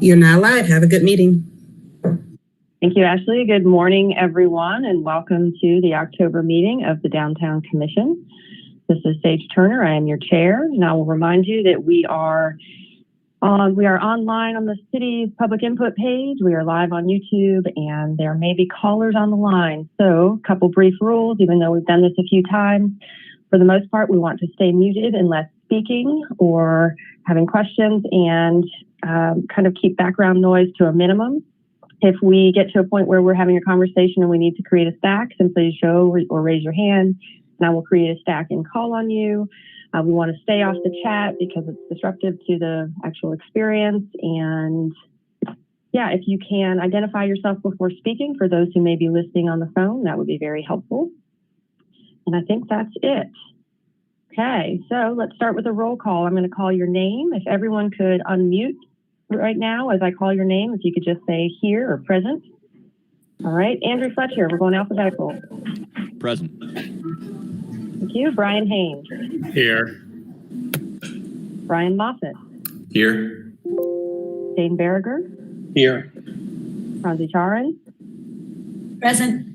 You're now live. Have a good meeting. Thank you, Ashley. Good morning, everyone, and welcome to the October meeting of the Downtown Commission. This is Sage Turner. I am your chair, and I will remind you that we are online on the city's public input page. We are live on YouTube, and there may be callers on the line. So, a couple brief rules, even though we've done this a few times. For the most part, we want to stay muted unless speaking or having questions, and kind of keep background noise to a minimum. If we get to a point where we're having a conversation and we need to create a stack, simply show or raise your hand, and I will create a stack and call on you. We want to stay off the chat because it's disruptive to the actual experience. And yeah, if you can identify yourself before speaking for those who may be listening on the phone, that would be very helpful. And I think that's it. Okay, so let's start with a roll call. I'm going to call your name. If everyone could unmute right now as I call your name, if you could just say here or present. All right, Andrew Fletcher, we're going alphabetical. Present. Thank you. Brian Haynes. Here. Brian Moffitt. Here. Dane Berriger. Here. Franzi Charan. Present.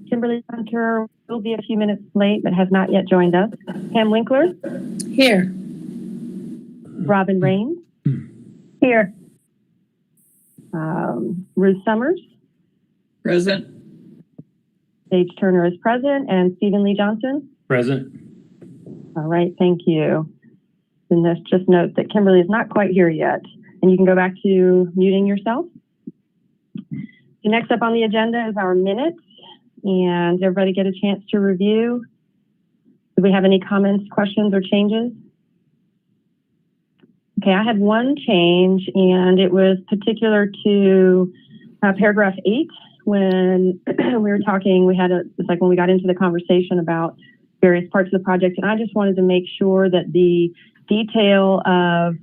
Kimberly Hunter will be a few minutes late, but has not yet joined us. Pam Winkler. Here. Robin Raines. Here. Ruth Summers. Present. Sage Turner is present, and Stephen Lee Johnson. Present. All right, thank you. And let's just note that Kimberly is not quite here yet, and you can go back to muting yourself. So next up on the agenda is our minutes, and everybody get a chance to review. Do we have any comments, questions, or changes? Okay, I had one change, and it was particular to paragraph 8. When we were talking, it's like when we got into the conversation about various parts of the project, and I just wanted to make sure that the detail of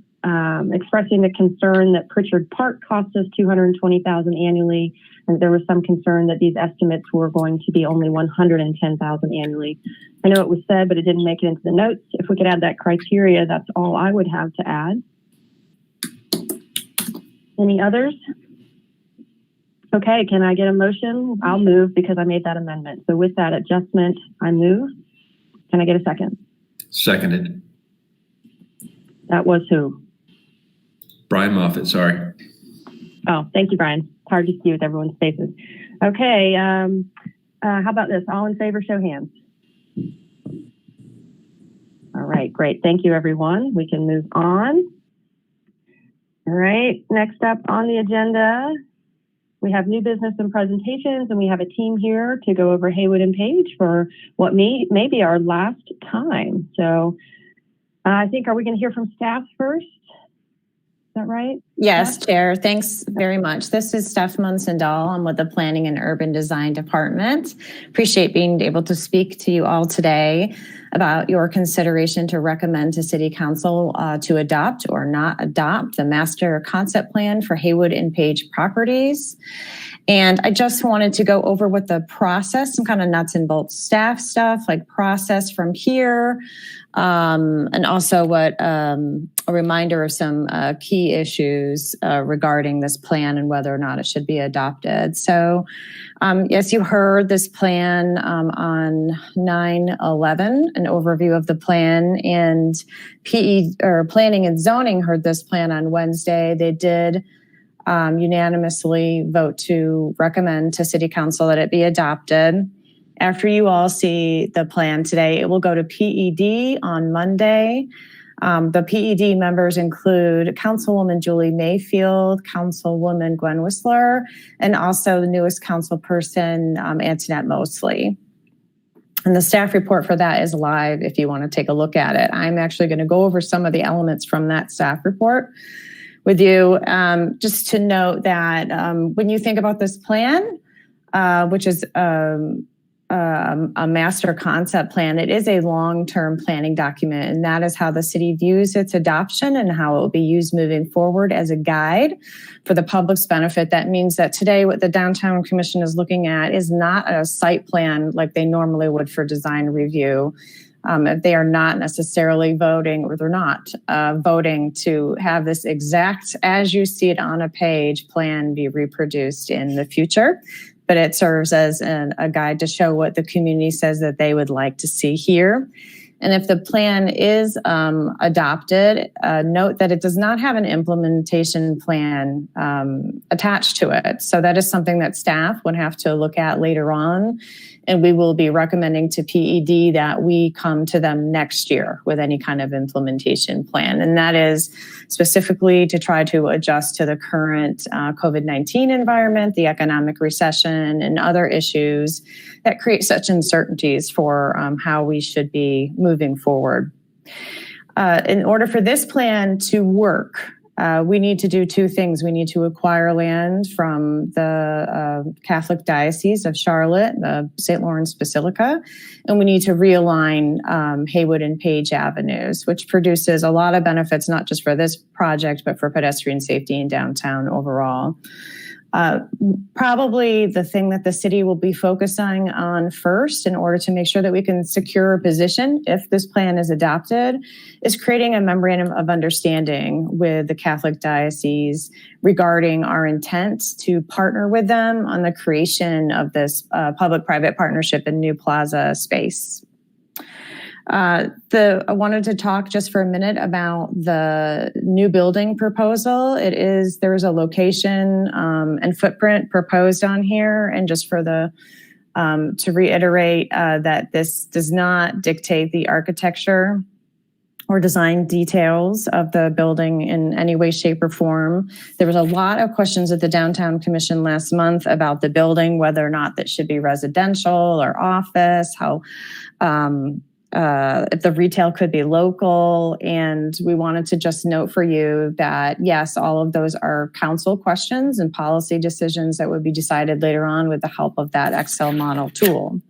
expressing the concern that Pritchard Park cost us $220,000 annually, and there was some concern that these estimates were going to be only $110,000 annually. I know it was said, but it didn't make it into the notes. If we could add that criteria, that's all I would have to add. Any others? Okay, can I get a motion? I'll move because I made that amendment. So with that adjustment, I move. Can I get a second? Seconded. That was who? Brian Moffitt, sorry. Oh, thank you, Brian. It's hard to see with everyone's faces. Okay, how about this? All in favor, show hands. All right, great. Thank you, everyone. We can move on. All right, next up on the agenda, we have new business and presentations, and we have a team here to go over Haywood and Page for what may be our last time. So I think, are we going to hear from staff first? Is that right? Yes, Steph? Chair. Thanks very much. This is Steph Munsendahl. I'm with the Planning and Urban Design Department. Appreciate being able to speak to you all today about your consideration to recommend to City Council to adopt or not adopt the Master Concept Plan for Haywood and Page properties. And I just wanted to go over what the process, some kind of nuts and bolts staff stuff, like process from here, and also what a reminder of some key issues regarding this plan and whether or not it should be adopted. So yes, you heard this plan on 9/11, an overview of the plan, and Planning and Zoning heard this plan on Wednesday. They did unanimously vote to recommend to City Council that it be adopted. After you all see the plan today, it will go to PED on Monday. The PED members include Councilwoman Julie Mayfield, Councilwoman Gwen Whistler, and also the newest council person, Antoinette Mosley. And the staff report for that is live if you want to take a look at it. I'm actually going to go over some of the elements from that staff report with you. Just to note that when you think about this plan, which is a master concept plan, it is a long-term planning document, and that is how the city views its adoption and how it will be used moving forward as a guide for the public's benefit. That means that today what the Downtown Commission is looking at is not a site plan like they normally would for design review. if they are not necessarily voting, or they're not voting to have this exact, as you see it on a page, plan be reproduced in the future. But it serves as a guide to show what the community says that they would like to see here. And if the plan is adopted, note that it does not have an implementation plan attached to it. So that is something that staff would have to look at later on. And we will be recommending to PED that we come to them next year with any kind of implementation plan. And that is specifically to try to adjust to the current COVID-19 environment, the economic recession, and other issues that create such uncertainties for how we should be moving forward. In order for this plan to work, we need to do two things. We need to acquire land from the Catholic Diocese of Charlotte, the St. Lawrence Basilica, and we need to realign Haywood and Page Avenues, which produces a lot of benefits, not just for this project, but for pedestrian safety in downtown overall. Probably the thing that the city will be focusing on first in order to make sure that we can secure a position if this plan is adopted is creating a memorandum of understanding with the Catholic Diocese regarding our intent to partner with them on the creation of this public-private partnership in New Plaza space. I wanted to talk just for a minute about the new building proposal. There is a location and footprint proposed on here, and just for to reiterate that this does not dictate the architecture or design details of the building in any way, shape, or form. There was a lot of questions at the Downtown Commission last month about the building, whether or not that should be residential or office, how if the retail could be local. And we wanted to just note for you that, yes, all of those are council questions and policy decisions that would be decided later on with the help of that Excel model tool.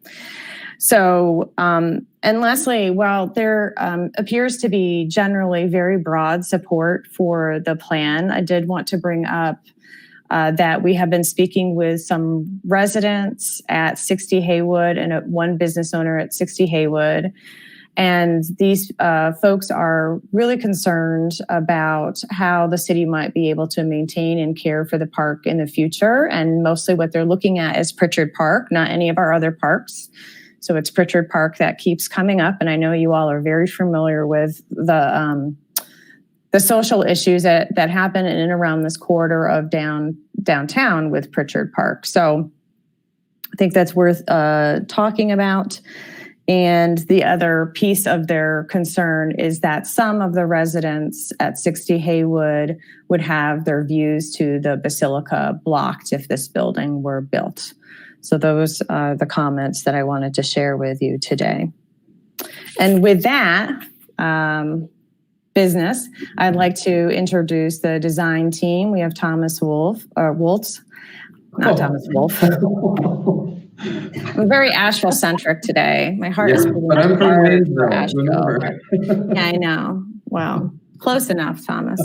So, and lastly, while there appears to be generally very broad support for the plan, I did want to bring up that we have been speaking with some residents at 60 Haywood and one business owner at 60 Haywood. And these folks are really concerned about how the city might be able to maintain and care for the park in the future. And mostly what they're looking at is Pritchard Park, not any of our other parks. So it's Pritchard Park that keeps coming up. And I know you all are very familiar with the social issues that happen in and around this corridor of downtown with Pritchard Park. So I think that's worth talking about. And the other piece of their concern is that some of the residents at 60 Haywood would have their views to the Basilica blocked if this building were built. So those are the comments that I wanted to share with you today. And with that, business, I'd like to introduce the design team. We have Thomas Wolf. Thomas Wolf. I'm very Asheville-centric today. My heart is hard for Asheville. Yeah, I know. Well, close enough, Thomas.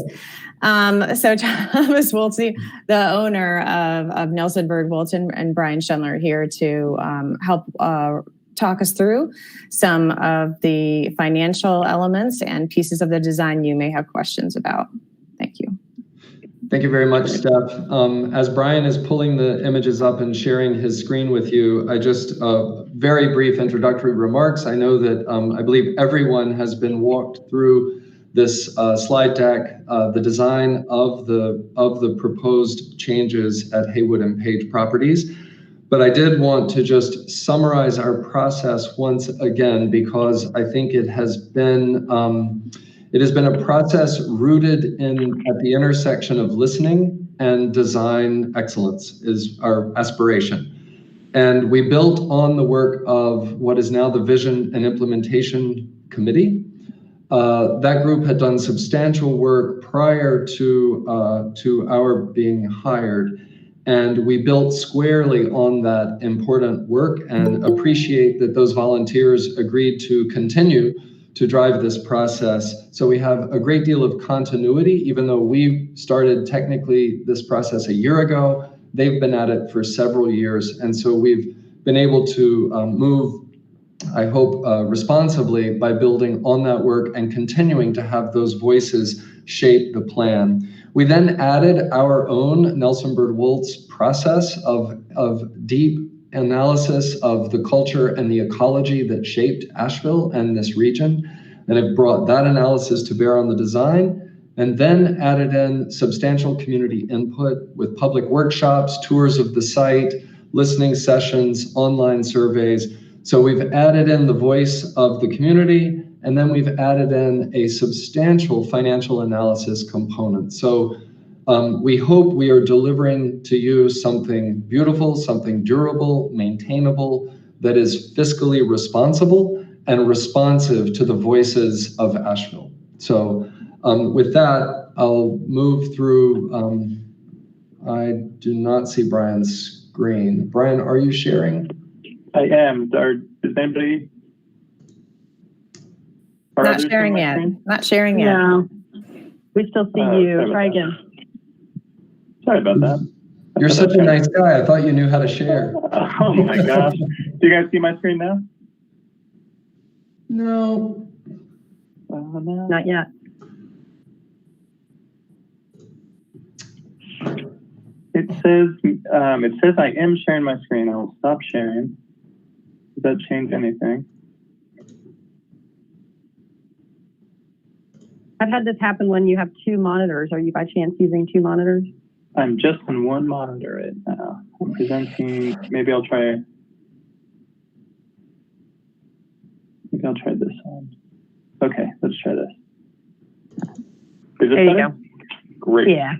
So Thomas Wolf, the owner of Nelson Bird Wolf and Brian Schindler here to help talk us through some of the financial elements and pieces of the design you may have questions about. Thank you. Thank you very much, Steph. As Brian is pulling the images up and sharing his screen with you, I just very brief introductory remarks. I know that I believe everyone has been walked through this slide deck, the design of the proposed changes at Haywood and Page properties. But I did want to just summarize our process once again, because I think it has been a process rooted at the intersection of listening and design excellence is our aspiration. And we built on the work of what is now the Vision and Implementation Committee. That group had done substantial work prior to our being hired. And we built squarely on that important work and appreciate that those volunteers agreed to continue to drive this process. So we have a great deal of continuity, even though we started technically this process a year ago. They've been at it for several years. And so we've been able to move I hope responsibly, by building on that work and continuing to have those voices shape the plan. We then added our own Nelson Bird Wolt's process of deep analysis of the culture and the ecology that shaped Asheville and this region, and have brought that analysis to bear on the design, and then added in substantial community input with public workshops, tours of the site, listening sessions, online surveys. So we've added in the voice of the community, and then we've added in a substantial financial analysis component. So we hope we are delivering to you something beautiful, something durable, maintainable, that is fiscally responsible and responsive to the voices of Asheville. So with that, I'll move through. I do not see Brian's screen. Brian, are you sharing? I am. Is anybody? Not sharing yet. Not sharing yet. No, we still see you. Try again. Sorry about that. You're such a nice guy. I thought you knew how to share. Oh my gosh. Do you guys see my screen now? No. No. Not yet. It says I am sharing my screen. I will stop sharing. Does that change anything? I've had this happen when you have two monitors. Are you by chance using two monitors? I'm just on one monitor right now. I'm presenting. Maybe I'll try this one. Okay, let's try this. Is this There you better? go. Great. Yeah.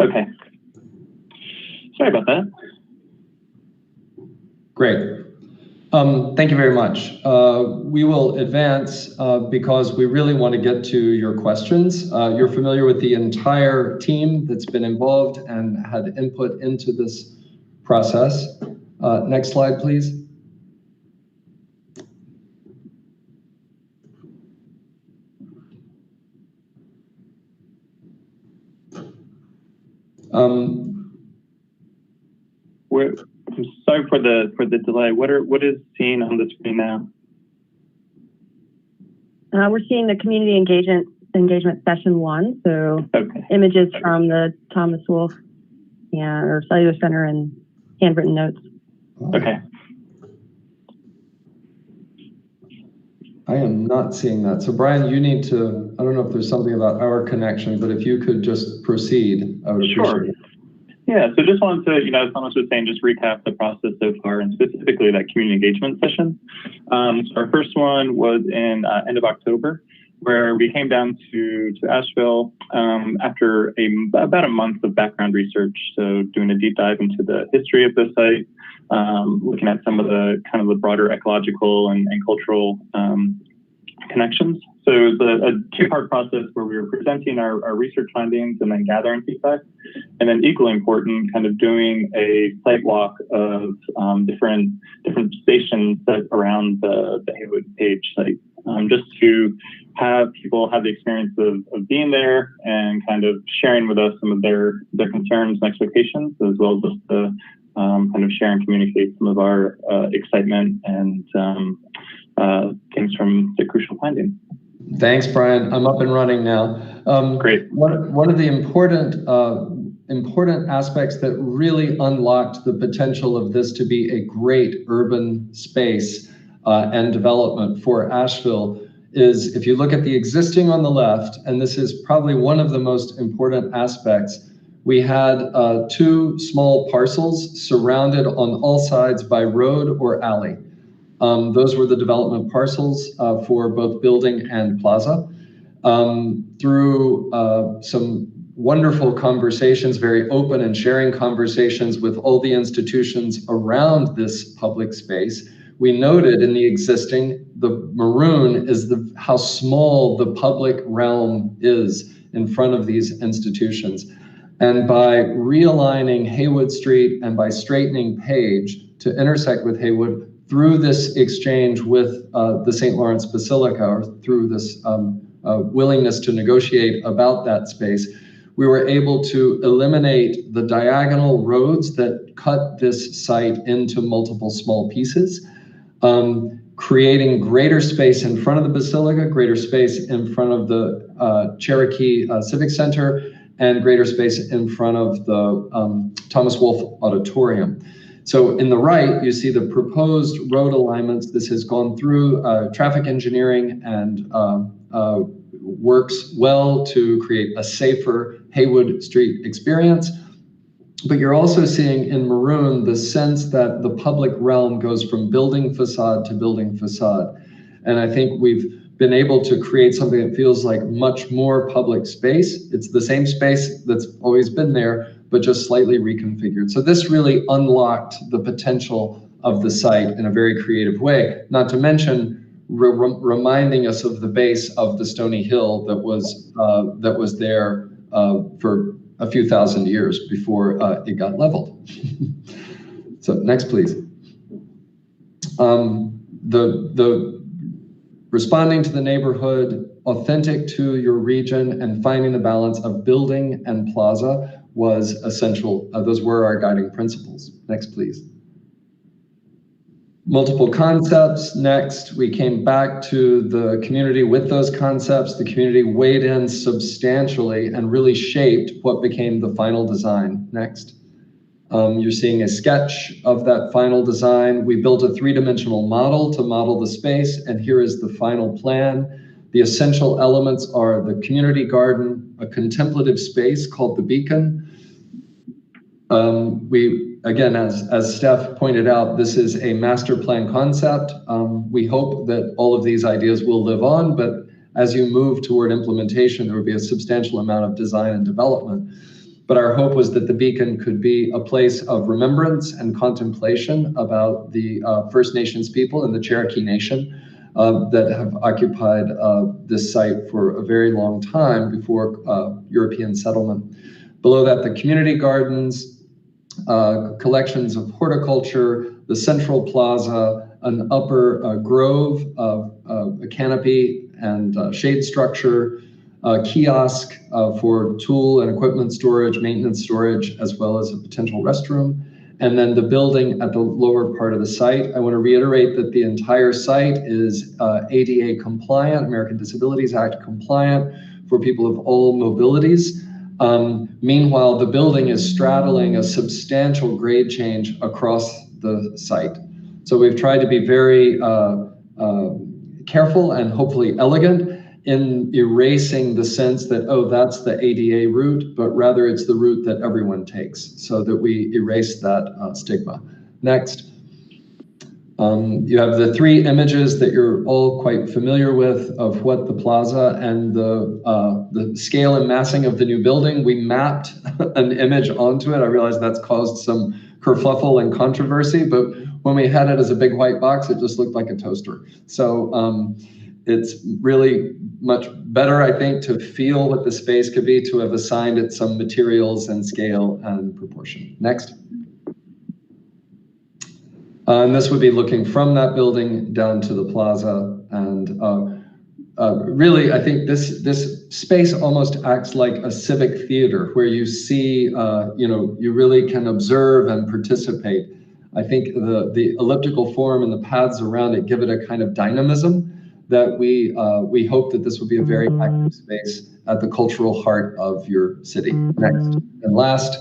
Okay. Sorry about that. Great. Thank you very much. We will advance because we really want to get to your questions. You're familiar with the entire team that's been involved and had input into this process. Next slide, please. I'm sorry for the delay. What is seen on the screen now? We're seeing the community engagement session 1. So Okay. images from the Thomas Wolfe or Cellular Center and handwritten notes. Okay. I am not seeing that. So Brian, you need to, I don't know if there's something about our connection, but if you could just proceed, I would appreciate it. Yeah, so just wanted to, as Thomas was saying, just recap the process so far, and specifically that community engagement session. So our first one was in end of October, where we came down to Asheville after about a month of background research. So doing a deep dive into the history of the site, looking at some of the kind of the broader ecological and cultural connections. So it was a two-part process where we were presenting our research findings and then gathering feedback. And then equally important, kind of doing a site walk of different stations around the Haywood Page site, just to have people have the experience of being there and kind of sharing with us some of their concerns and expectations, as well as just to kind of share and communicate some of our excitement and things from the crucial findings. Thanks, Brian. I'm up and running now. Great. One of the important aspects that really unlocked the potential of this to be a great urban space and development for Asheville is, if you look at the existing on the left, and this is probably one of the most important aspects, we had two small parcels surrounded on all sides by road or alley. Those were the development parcels for both building and plaza. Through some wonderful conversations, very open and sharing conversations with all the institutions around this public space, we noted in the existing, the maroon is how small the public realm is in front of these institutions. And by realigning Haywood Street and by straightening Page to intersect with Haywood through this exchange with the St. Lawrence Basilica, or through this willingness to negotiate about that space, we were able to eliminate the diagonal roads that cut this site into multiple small pieces, creating greater space in front of the Basilica, greater space in front of the Cherokee Civic Center, and greater space in front of the Thomas Wolfe Auditorium. So in the right, you see the proposed road alignments. This has gone through traffic engineering and works well to create a safer Haywood Street experience. But you're also seeing in maroon the sense that the public realm goes from building facade to building facade. And I think we've been able to create something that feels like much more public space. It's the same space that's always been there, but just slightly reconfigured. So this really unlocked the potential of the site in a very creative way, not to mention reminding us of the base of the Stony Hill that was there for a few thousand years before it got leveled. So next, please. The responding to the neighborhood, authentic to your region, and finding the balance of building and plaza was essential. Those were our guiding principles. Next, please. Multiple concepts. Next, we came back to the community with those concepts. The community weighed in substantially and really shaped what became the final design. Next. You're seeing a sketch of that final design. We built a three-dimensional model to model the space, and here is the final plan. The essential elements are the community garden, a contemplative space called the Beacon. Again, as Steph pointed out, this is a master plan concept. We hope that all of these ideas will live on, but as you move toward implementation, there will be a substantial amount of design and development. But our hope was that the Beacon could be a place of remembrance and contemplation about the First Nations people and the Cherokee Nation that have occupied this site for a very long time before European settlement. Below that, the community gardens, collections of horticulture, the central plaza, an upper grove, a canopy and shade structure, kiosk for tool and equipment storage, maintenance storage, as well as a potential restroom. And then the building at the lower part of the site. I want to reiterate that the entire site is ADA compliant, American Disabilities Act compliant for people of all mobilities. Meanwhile, the building is straddling a substantial grade change across the site. So we've tried to be very careful and hopefully elegant in erasing the sense that, oh, that's the ADA route, but rather it's the route that everyone takes, so that we erase that stigma. Next. You have the three images that you're all quite familiar with of what the plaza and the scale and massing of the new building. We mapped an image onto it. I realize that's caused some kerfuffle and controversy, but when we had it as a big white box, it just looked like a toaster. So it's really much better, I think, to feel what the space could be, to have assigned it some materials and scale and proportion. Next. And this would be looking from that building down to the plaza. And really, I think this space almost acts like a civic theater where you see, you really can observe and participate. I think the elliptical form and the paths around it give it a kind of dynamism that we hope that this will be a very active space at the cultural heart of your city. Next. And last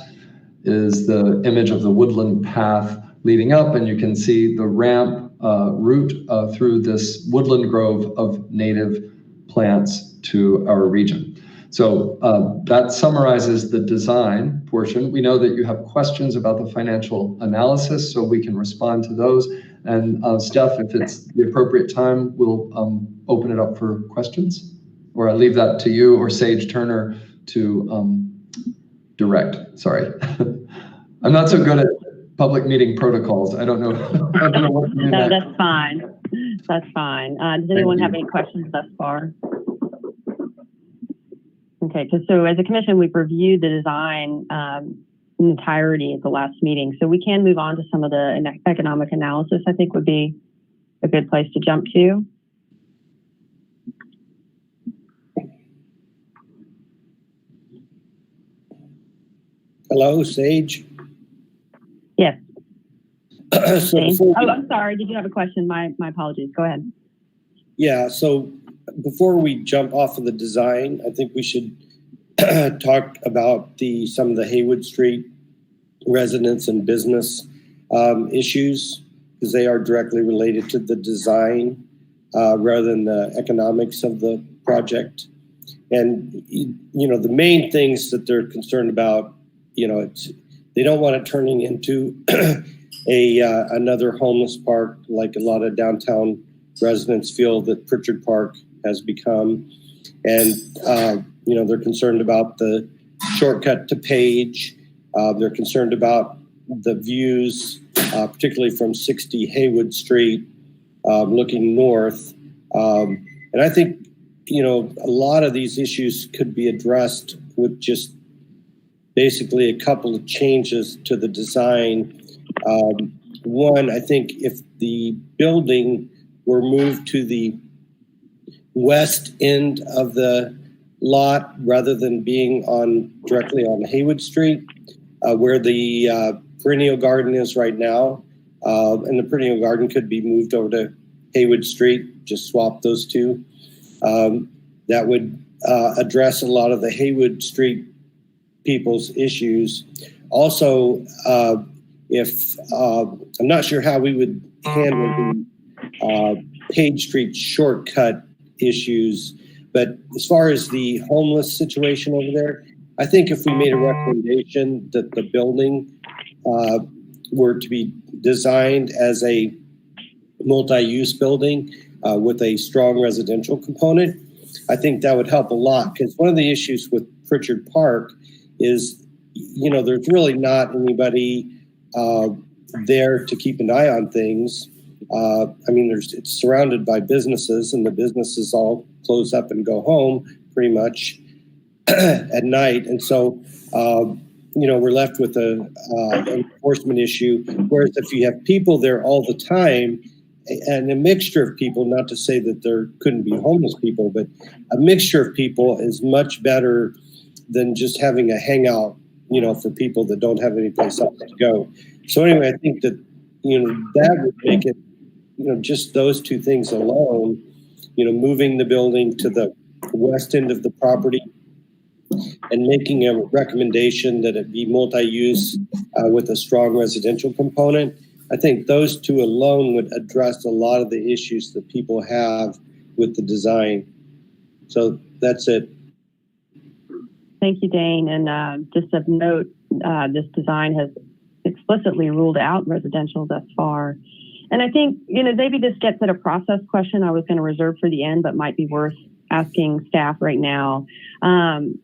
is the image of the Woodland Path leading up, and you can see the ramp route through this woodland grove of native plants to our region. So that summarizes the design portion. We know that you have questions about the financial analysis, so we can respond to those. And Steph, if it's the appropriate time, we'll open it up for questions, or I'll leave that to you or Sage Turner to direct. Sorry. I'm not so good at public meeting protocols. I don't know. I don't know what to do. No, that's fine. That's fine. Does anyone have any questions thus far? Okay, so as a commission, we've reviewed the design in entirety at the last meeting. So we can move on to some of the economic analysis, I think would be a good place to jump to. Hello, Sage. Yes. So Jane? before Oh, we- I'm sorry. Did you have a question? My apologies. Go ahead. Yeah, so before we jump off of the design, I think we should talk about some of the Haywood Street residents and business issues, because they are directly related to the design rather than the economics of the project. And, the main things that they're concerned about, they don't want it turning into another homeless park like a lot of downtown residents feel that Pritchard Park has become. And, they're concerned about the shortcut to Page. They're concerned about the views, particularly from 60 Haywood Street, looking north. And I think, a lot of these issues could be addressed with just basically a couple of changes to the design. One, I think if the building were moved to the west end of the lot rather than being directly on Haywood Street, where the perennial garden is right now, and the perennial garden could be moved over to Haywood Street, just swap those two. That would address a lot of the Haywood Street people's issues. Also, if I'm not sure how we would handle the Page Street shortcut issues, but as far as the homeless situation over there, I think if we made a recommendation that the building were to be designed as a multi-use building with a strong residential component, I think that would help a lot, because one of the issues with Pritchard Park is, there's really not anybody there to keep an eye on things. It's surrounded by businesses, and the businesses all close up and go home pretty much at night. And so, we're left with an enforcement issue. Whereas if you have people there all the time, and a mixture of people, not to say that there couldn't be homeless people, but a mixture of people is much better than just having a hangout, for people that don't have any place else to go. So anyway, I think that, that would make it, just those two things alone, moving the building to the west end of the property and making a recommendation that it be multi-use with a strong residential component. I think those two alone would address a lot of the issues that people have with the design. So that's it. Thank you, Dane. And just of note, this design has explicitly ruled out residential thus far. And I think, maybe this gets at a process question I was going to reserve for the end, but might be worth asking staff right now.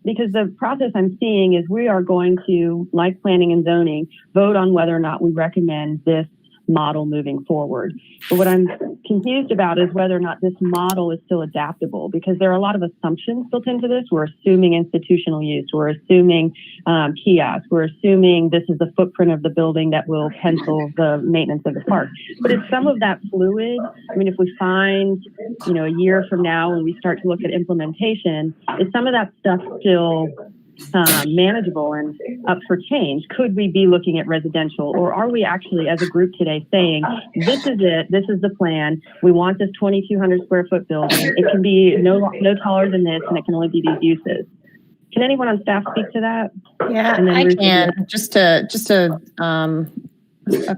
Because the process I'm seeing is we are going to, like planning and zoning, vote on whether or not we recommend this model moving forward. But what I'm confused about is whether or not this model is still adaptable, because there are a lot of assumptions built into this. We're assuming institutional use. We're assuming kiosks. We're assuming this is the footprint of the building that will pencil the maintenance of the park. But is some of that fluid? If we find, a year from now when we start to look at implementation, is some of that stuff still manageable and up for change? Could we be looking at residential, or are we actually as a group today saying, this is it, this is the plan, we want this 2,200 square foot building, it can be no taller than this, and it can only be these uses? Can anyone on staff speak to that? Yeah, I can. Just a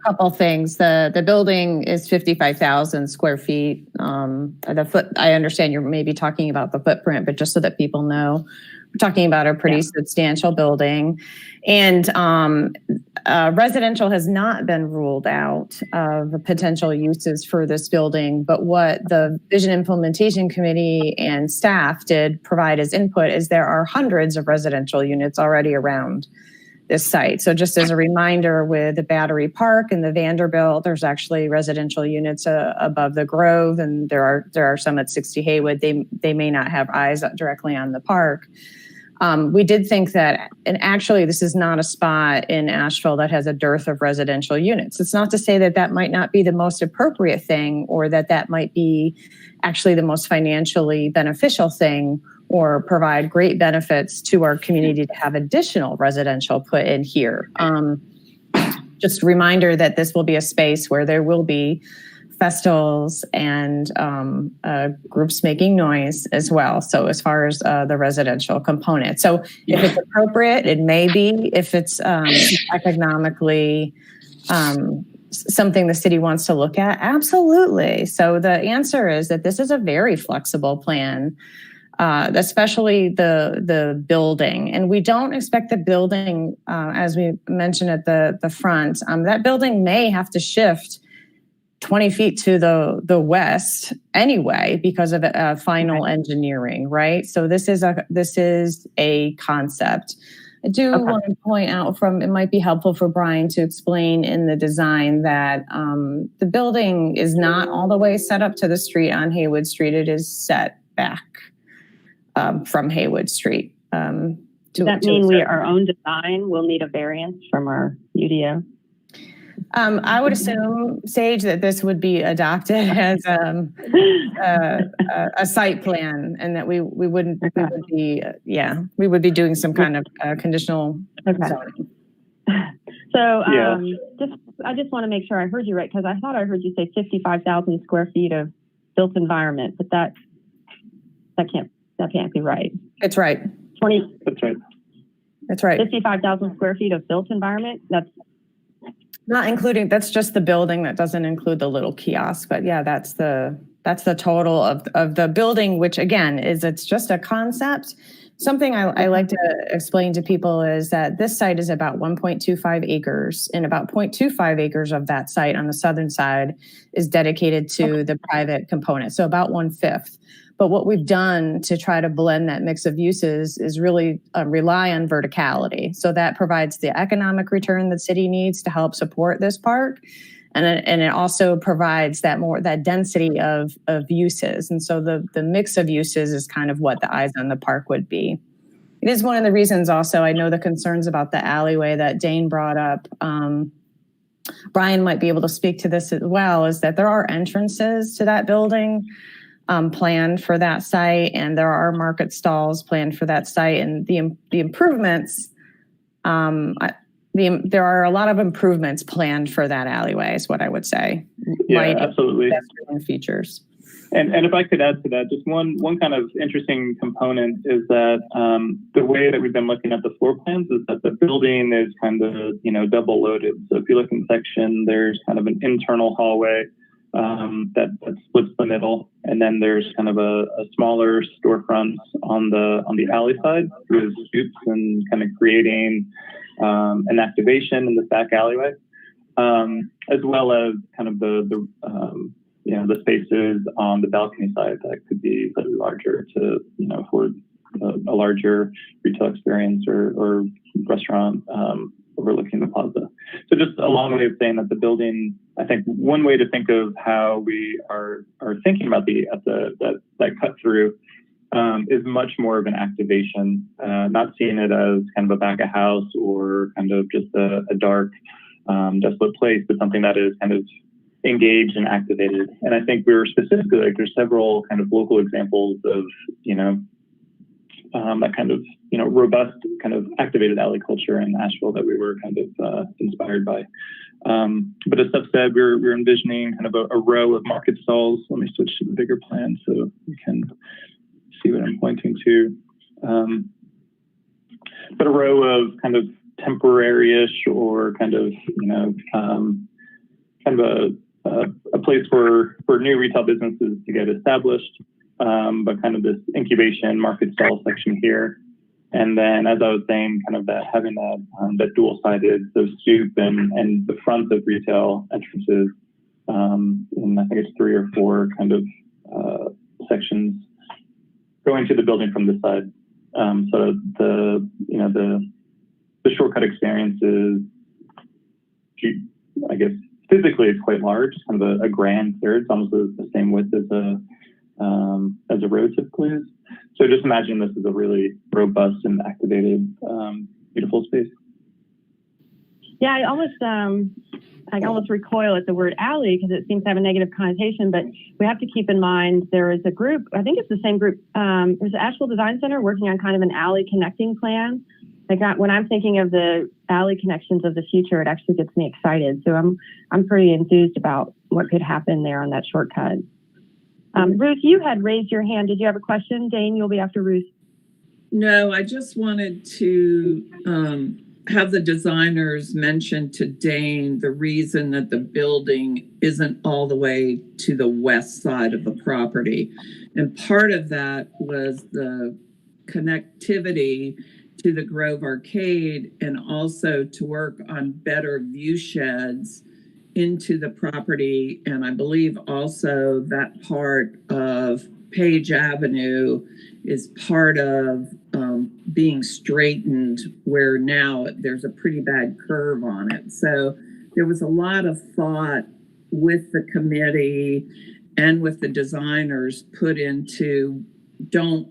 couple things. The building is 55,000 square feet. I understand you're maybe talking about the footprint, but just so that people know, we're talking about a pretty substantial building. And residential has not been ruled out of the potential uses for this building. But what the Vision Implementation Committee and staff did provide as input is there are hundreds of residential units already around this site. So just as a reminder, with the Battery Park and the Vanderbilt, there's actually residential units above the Grove, and there are some at 60 Haywood. They may not have eyes directly on the park. We did think that, and actually this is not a spot in Asheville that has a dearth of residential units. It's not to say that that might not be the most appropriate thing, or that that might be actually the most financially beneficial thing, or provide great benefits to our community to have additional residential put in here. Just a reminder that this will be a space where there will be festivals and groups making noise as well. So as far as the residential component. So if it's appropriate, it may be. If it's economically something the city wants to look at, absolutely. So the answer is that this is a very flexible plan, especially the building. And we don't expect the building, as we mentioned at the front, that building may have to shift 20 feet to the west anyway because of final engineering, right? So this is a concept. I do want to point out it might be helpful for Brian to explain in the design that the building is not all the way set up to the street on Haywood Street. It is set back from Haywood Street. Does that mean our own design will need a variance from our UDO? I would assume, Sage, that this would be adopted as a site plan, and that we would be doing some kind of conditional zoning. So I just want to make sure I heard you right, because I thought I heard you say 55,000 square feet of built environment, but that can't be right. It's right. That's right. That's right. 55,000 square feet of built environment. That's not including. That's just the building. That doesn't include the little kiosk. But yeah, that's the total of the building, which again it's just a concept. Something I like to explain to people is that this site is about 1.25 acres, and about 0.25 acres of that site on the southern side is dedicated to the private component. So about 1/5. But what we've done to try to blend that mix of uses is really rely on verticality. So that provides the economic return the city needs to help support this park. And it also provides that density of uses. And so the mix of uses is kind of what the eyes on the park would be. It is one of the reasons also, I know the concerns about the alleyway that Dane brought up. Brian might be able to speak to this as well, is that there are entrances to that building planned for that site, and there are market stalls planned for that site, and the improvements, there are a lot of improvements planned for that alleyway, is what I would say. Yeah, absolutely. Features. And if I could add to that, just one kind of interesting component is that the way that we've been looking at the floor plans is that the building is kind of, double loaded. So if you look in section, there's kind of an internal hallway that splits the middle, and then there's kind of a smaller storefront on the alley side with stoops and kind of creating an activation in the back alleyway, as well as kind of the spaces on the balcony side that could be slightly larger to for a larger retail experience or restaurant overlooking the plaza. So just a long way of saying that the building, I think one way to think of how we are thinking about that cut through is much more of an activation, not seeing it as kind of a back of house or kind of just a dark, desolate place, but something that is kind of engaged and activated. And I think we were specifically, there's several kind of local examples of, that kind of, robust kind of activated alley culture in Asheville that we were kind of inspired by. But as Steph said, we're envisioning kind of a row of market stalls. Let me switch to the bigger plan so you can see what I'm pointing to. But a row of kind of temporary-ish or kind of, kind of a place for new retail businesses to get established, but kind of this incubation market stall section here. And then, as I was saying, kind of that having that dual-sided, so stoop and the front of retail entrances, and I think it's 3 or 4 kind of sections going to the building from this side. So the shortcut experience is, I guess, physically it's quite large, kind of a grand clear. It's almost the same width as a road typically is. So So just imagine this is a really robust and activated, beautiful space. Yeah, I almost recoil at the word alley because it seems to have a negative connotation, but we have to keep in mind there is a group, I think it's the same group, there's the Asheville Design Center working on kind of an alley connecting plan. When I'm thinking of the alley connections of the future, it actually gets me excited. So I'm pretty enthused about what could happen there on that shortcut. Ruth, you had raised your hand. Did you have a question? Dane, you'll be after Ruth. No, I just wanted to have the designers mention to Dane the reason that the building isn't all the way to the west side of the property. And part of that was the connectivity to the Grove Arcade and also to work on better view sheds into the property. And I believe also that part of Page Avenue is part of being straightened, where now there's a pretty bad curve on it. So there was a lot of thought with the committee and with the designers put into don't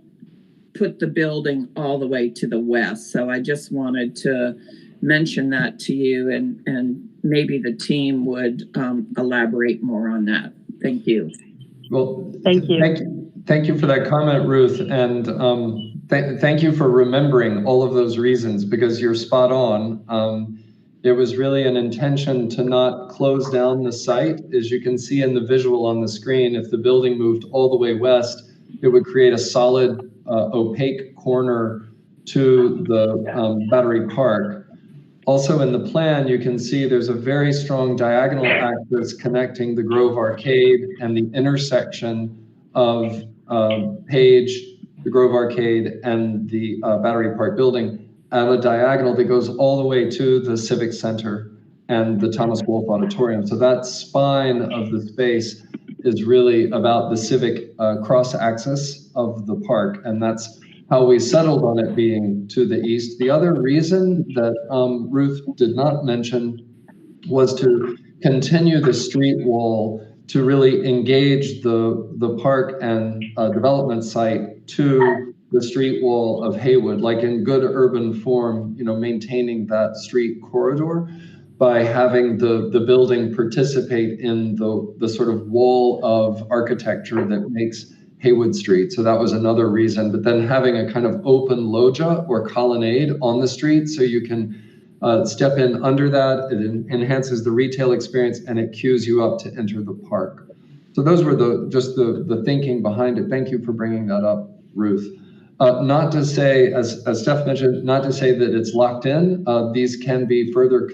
put the building all the way to the west. So I just wanted to mention that to you, and maybe the team would elaborate more on that. Thank you. Well, Thank you. Thank you for that comment, Ruth. And thank you for remembering all of those reasons, because you're spot on. It was really an intention to not close down the site. As you can see in the visual on the screen, if the building moved all the way west, it would create a solid opaque corner to the Battery Park. Also in the plan, you can see there's a very strong diagonal axis connecting the Grove Arcade and the intersection of Page, the Grove Arcade, and the Battery Park building at a diagonal that goes all the way to the Civic Center and the Thomas Wolfe Auditorium. So that spine of the space is really about the civic cross-axis of the park, and that's how we settled on it being to the east. The other reason that Ruth did not mention was to continue the street wall to really engage the park and development site to the street wall of Haywood, like in good urban form, maintaining that street corridor by having the building participate in the sort of wall of architecture that makes Haywood Street. So that was another reason. But then having a kind of open loggia or colonnade on the street so you can step in under that. It enhances the retail experience and it cues you up to enter the park. So those were just the thinking behind it. Thank you for bringing that up, Ruth. Not to say, as Steph mentioned, not to say that it's locked in. These can be further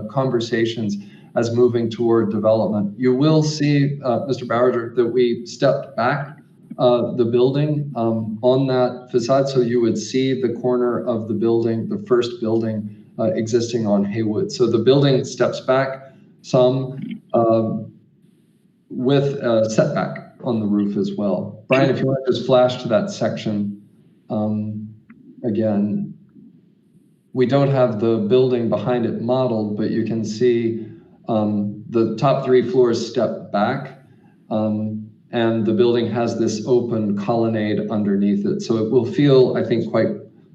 conversations as moving toward development. You will see, Mr. Bauer, that we stepped back the building on that facade, so you would see the corner of the building, the first building existing on Haywood. So the building steps back some with a setback on the roof as well. Brian, if you want to just flash to that section again. We don't have the building behind it modeled, but you can see the top 3 floors step back, and the building has this open colonnade underneath it. So it will feel, I think, quite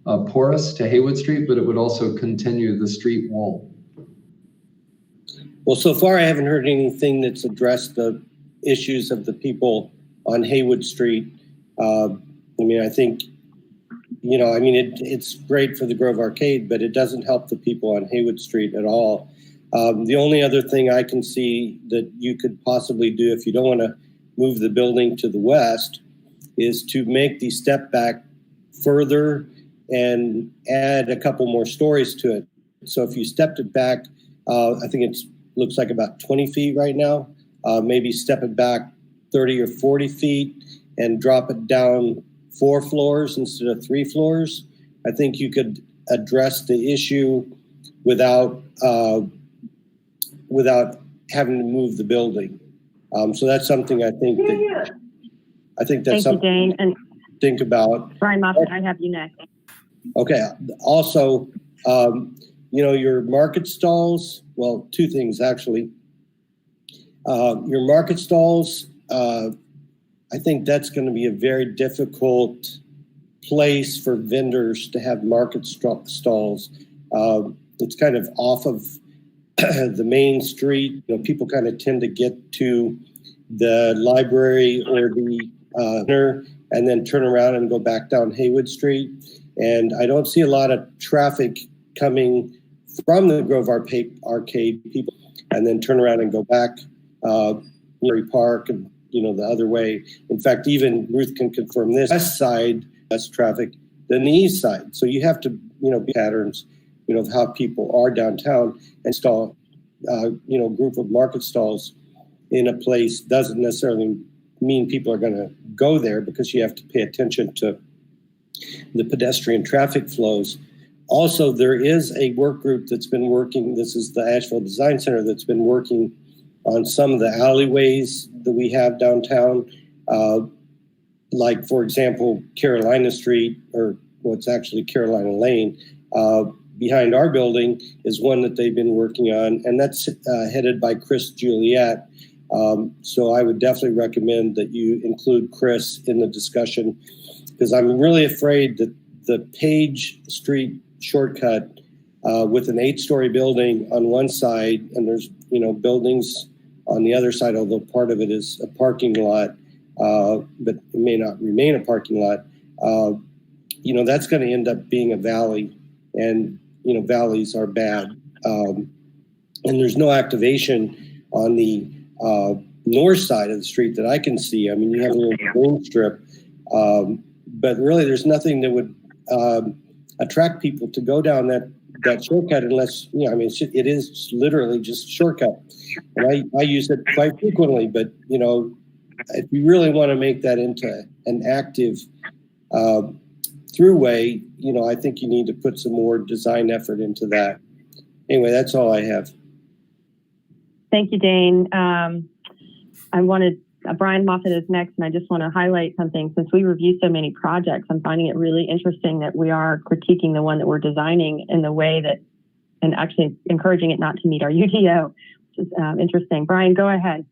porous to Haywood Street, but it would also continue the street wall. Well, so far I haven't heard anything that's addressed the issues of the people on Haywood Street. I think, it's great for the Grove Arcade, but it doesn't help the people on Haywood Street at all. The only other thing I can see that you could possibly do if you don't want to move the building to the west is to make the step back further and add a couple more stories to it. So if you stepped it back, I think it looks like about 20 feet right now, maybe step it back 30 or 40 feet and drop it down 4 floors instead of 3 floors. I think you could address the issue without having to move the building. So that's something I think that's Thank something you, Dane. And to think about. Brian Moffitt, I have you next. Okay. Also, your market stalls, well, 2 things actually. Your market stalls, I think that's going to be a very difficult place for vendors to have market stalls. It's kind of off of the main street. People kind of tend to get to the library or the center and then turn around and go back down Haywood Street. And I don't see a lot of traffic coming from the Grove Arcade people and then turn around and go back Murray Park and the other way. In fact, even Ruth can confirm this west side less traffic than the east side. So you have to be patterns of how people are downtown, and install group of market stalls in a place doesn't necessarily mean people are going to go there, because you have to pay attention to the pedestrian traffic flows. Also, there is a work group that's been working. This is the Asheville Design Center that's been working on some of the alleyways that we have downtown. Like, for example, Carolina Street, or what's actually Carolina Lane, behind our building is one that they've been working on, and that's headed by Chris Juliet. So I would definitely recommend that you include Chris in the discussion, because I'm really afraid that the Page Street shortcut with an 8-story building on one side, and there's buildings on the other side, although part of it is a parking lot, but it may not remain a parking lot. That's going to end up being a valley, and valleys are bad. And there's no activation on the north side of the street that I can see. I mean, you have a little green strip, but really there's nothing that would attract people to go down that shortcut unless, it is literally just a shortcut. And I use it quite frequently, but, if you really want to make that into an active throughway, I think you need to put some more design effort into that. Anyway, that's all I have. Thank you, Dane. Brian Moffitt is next, and I just want to highlight something. Since we review so many projects, I'm finding it really interesting that we are critiquing the one that we're designing in the way that, and actually encouraging it not to meet our UDO, which is interesting. Brian, go ahead.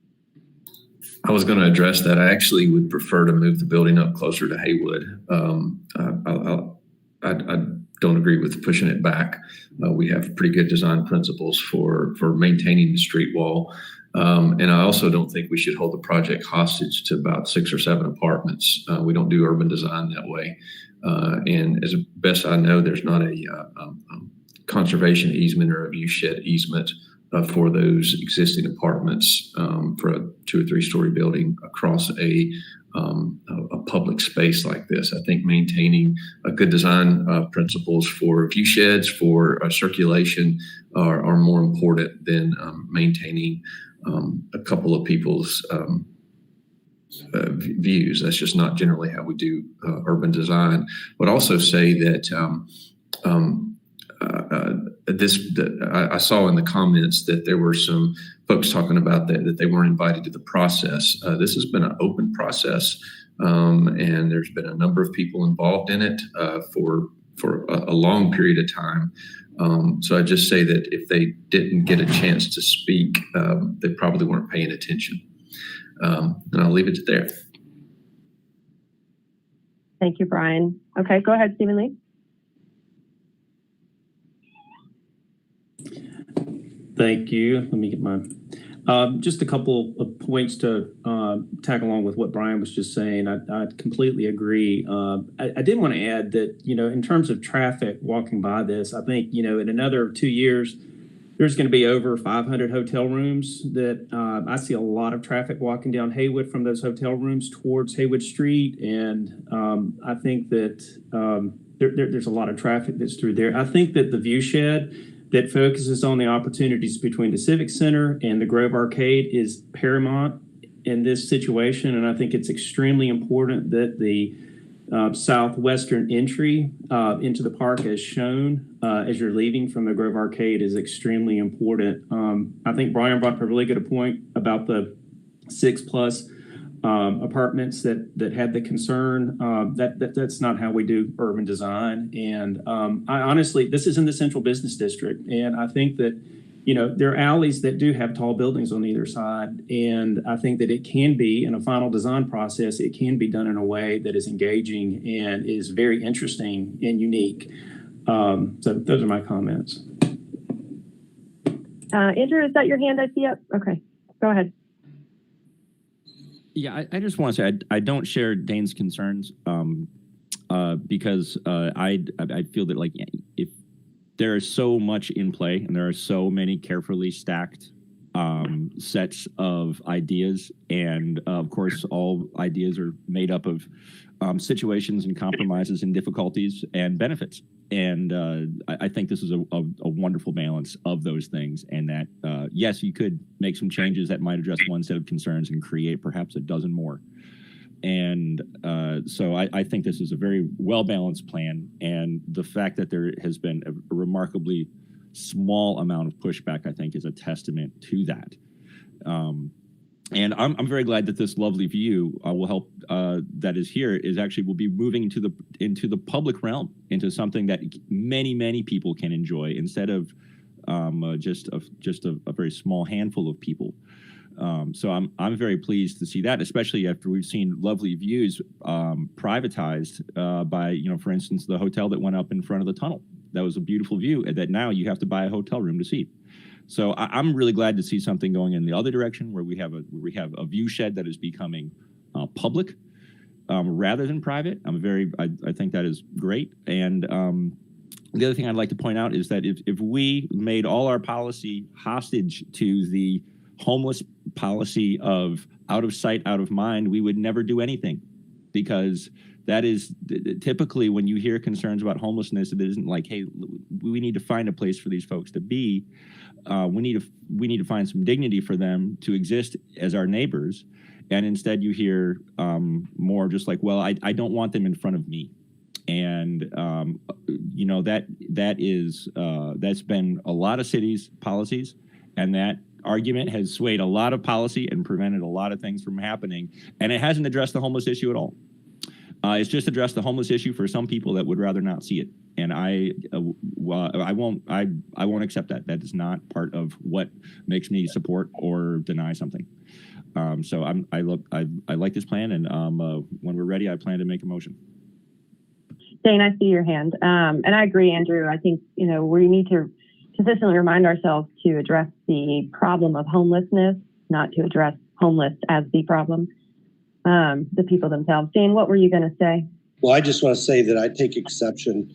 I was going to address that. I actually would prefer to move the building up closer to Haywood. I don't agree with pushing it back. We have pretty good design principles for maintaining the street wall. And I also don't think we should hold the project hostage to about 6 or 7 apartments. We don't do urban design that way. And as best I know, there's not a conservation easement or a view shed easement for those existing apartments for a 2 or 3 story building across a public space like this. I think maintaining a good design principles for view sheds, for circulation are more important than maintaining a couple of people's views. That's just not generally how we do urban design. Would also say that I saw in the comments that there were some folks talking about that they weren't invited to the process. This has been an open process, and there's been a number of people involved in it for a long period of time. So I just say that if they didn't get a chance to speak, they probably weren't paying attention. And I'll leave it there. Thank you, Brian. Okay, go ahead, Stephen Lee. Thank you. Let me get mine. Just a couple of points to tag along with what Brian was just saying. I completely agree. I did want to add that, in terms of traffic walking by this, I think, in another 2 years, there's going to be over 500 hotel rooms that I see a lot of traffic walking down Haywood from those hotel rooms towards Haywood Street. And I think that there's a lot of traffic that's through there. I think that the view shed that focuses on the opportunities between the Civic Center and the Grove Arcade is paramount in this situation. And I think it's extremely important that the southwestern entry into the park as shown as you're leaving from the Grove Arcade is extremely important. I think Brian brought up a really good point about the 6+ apartments that had the concern. That's not how we do urban design. And I honestly, this is in the central business district. And I think that there are alleys that do have tall buildings on either side. And I think that it can be, in a final design process, it can be done in a way that is engaging and is very interesting and unique. So those are my comments. Andrew, is that your hand I see up? Okay, go ahead. Yeah, I just want to say I don't share Dane's concerns because I feel that, like, if there is so much in play and there are so many carefully stacked sets of ideas, and of course all ideas are made up of situations and compromises and difficulties and benefits, and I think this is a wonderful balance of those things, and that yes, you could make some changes that might address one set of concerns and create perhaps a dozen more. And so I think this is a very well-balanced plan. And the fact that there has been a remarkably small amount of pushback, I think, is a testament to that. And I'm very glad that this lovely view will help, that is here, is actually will be moving into the public realm, into something that many people can enjoy, instead of just a very small handful of people. So I'm very pleased to see that, especially after we've seen lovely views privatized by, for instance, the hotel that went up in front of the tunnel. That was a beautiful view that now you have to buy a hotel room to see. So I'm really glad to see something going in the other direction, where we have a view shed that is becoming public rather than private. I think that is great. And the other thing I'd like to point out is that if we made all our policy hostage to the homeless policy of out of sight, out of mind, we would never do anything, because that is typically when you hear concerns about homelessness, it isn't like, hey, we need to find a place for these folks to be. We need to find some dignity for them to exist as our neighbors. And instead you hear more just like, well, I don't want them in front of me. And that's been a lot of cities' policies, and that argument has swayed a lot of policy and prevented a lot of things from happening. And it hasn't addressed the homeless issue at all. It's just addressed the homeless issue for some people that would rather not see it. And I won't accept that. That is not part of what makes me support or deny something. So I like this plan, and when we're ready, I plan to make a motion. Dane, I see your hand. And I agree, Andrew. I think, we need to consistently remind ourselves to address the problem of homelessness, not to address homeless as the problem, the people themselves. Dane, what were you going to say? Well, I just want to say that I take exception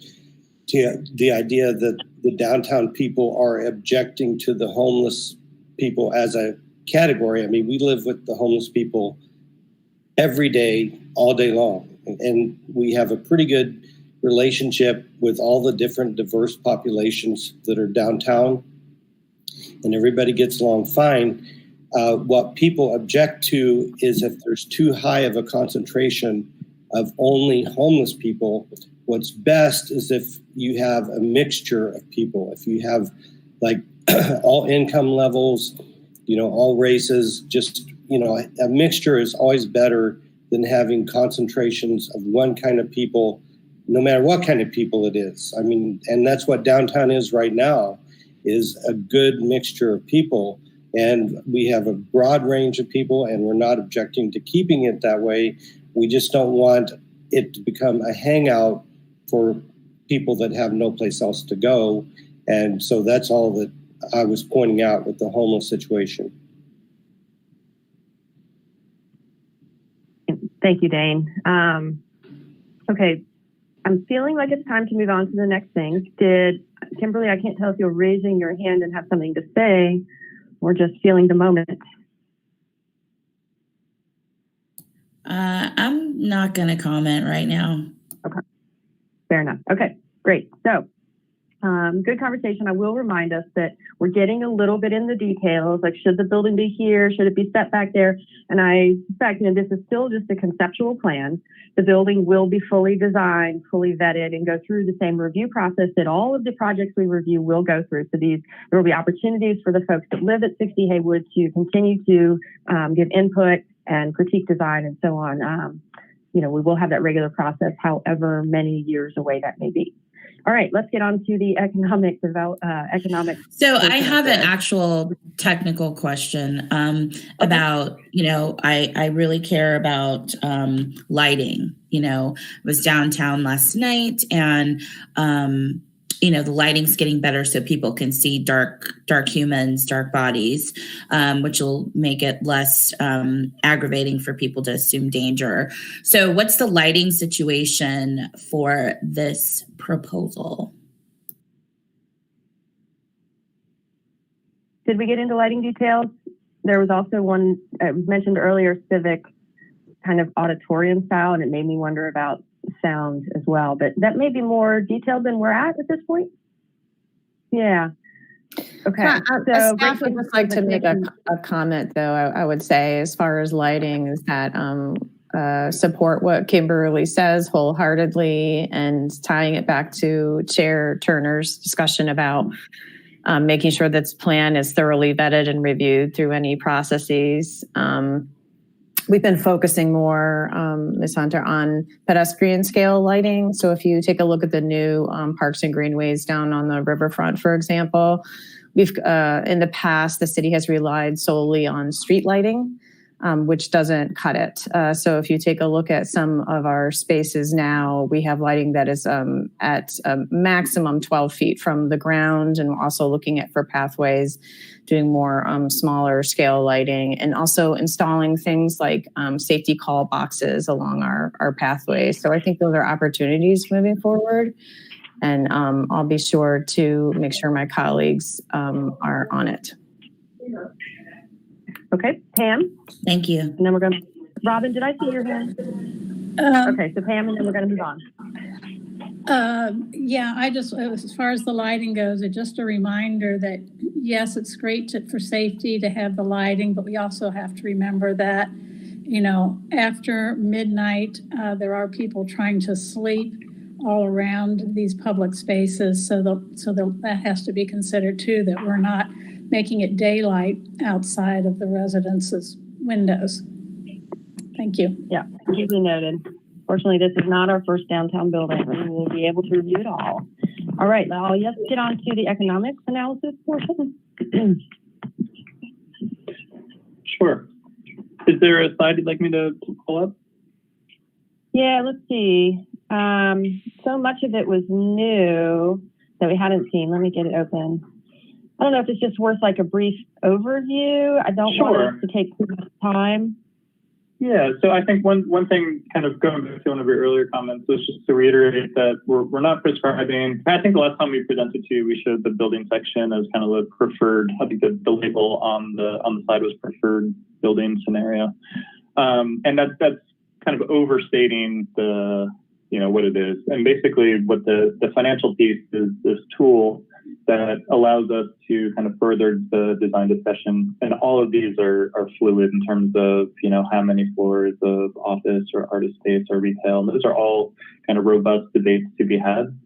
to the idea that the downtown people are objecting to the homeless people as a category. I mean, we live with the homeless people every day, all day long, and we have a pretty good relationship with all the different diverse populations that are downtown, and everybody gets along fine. What people object to is if there's too high of a concentration of only homeless people. What's best is if you have a mixture of people, if you have like all income levels, all races, just, a mixture is always better than having concentrations of one kind of people, no matter what kind of people it is. I mean, and that's what downtown is right now, is a good mixture of people. And we have a broad range of people, and we're not objecting to keeping it that way. We just don't want it to become a hangout for people that have no place else to go. And so that's all that I was pointing out with the homeless situation. Thank you, Dane. Okay, I'm feeling like it's time to move on to the next thing. Kimberly, I can't tell if you're raising your hand and have something to say, or just feeling the moment. I'm not going to comment right now. Okay, fair enough. Okay, great. So, good conversation. I will remind us that we're getting a little bit in the details, like should the building be here? Should it be set back there? And I suspect, this is still just a conceptual plan. The building will be fully designed, fully vetted, and go through the same review process that all of the projects we review will go through. So there will be opportunities for the folks that live at 60 Haywood to continue to give input and critique design and so on. We will have that regular process, however many years away that may be. All right, let's get on to the economic So I have an actual technical question about, I really care about lighting. I was downtown last night and, the lighting's getting better so people can see dark humans, dark bodies, which will make it less aggravating for people to assume danger. So what's the lighting situation for this proposal? Did we get into lighting details? There was also one, it was mentioned earlier, civic kind of auditorium style, and it made me wonder about sound as well, but that may be more detailed than we're at this point. Yeah. Okay. So staff would just like to make a comment, though, I would say, as far as lighting, is that support what Kimberly says wholeheartedly, and tying it back to Chair Turner's discussion about making sure that this plan is thoroughly vetted and reviewed through any processes. We've been focusing more, Ms. Hunter, on pedestrian scale lighting. So if you take a look at the new parks and greenways down on the riverfront, for example, we've in the past, the city has relied solely on street lighting, which doesn't cut it. So if you take a look at some of our spaces now, we have lighting that is at a maximum 12 feet from the ground, and we're also looking at for pathways, doing more smaller scale lighting, and also installing things like safety call boxes along our pathways. So I think those are opportunities moving forward. And I'll be sure to make sure my colleagues are on it. Okay, Pam? Thank you. And then we're going to, Robin, did I see your hand? Okay, so Pam, and then we're going to move on. I just, as far as the lighting goes, it's just a reminder that, yes, it's great for safety to have the lighting, but we also have to remember that, after midnight, there are people trying to sleep all around these public spaces. So that has to be considered too, that we're not making it daylight outside of the residences' windows. Thank you. Yeah, easily noted. Fortunately, this is not our first downtown building. We will be able to review it all. All right, now let's get on to the economics analysis portion. Sure. Is there a slide you'd like me to pull up? Yeah, let's see. So much of it was new that we hadn't seen. Let me get it open. I don't know if it's just worth like a brief overview. I don't want us to take too much time. Yeah, so I think one thing, kind of going back to one of your earlier comments, was just to reiterate that we're not prescribing. I think the last time we presented to you, we showed the building section as kind of the preferred. I think the label on the side was preferred building scenario, and that's kind of overstating the what it is. And basically, what the financial piece is this tool that allows us to kind of further the design discussion. And all of these are fluid in terms of, how many floors of office or artist space or retail. And those are all kind of robust debates to be had.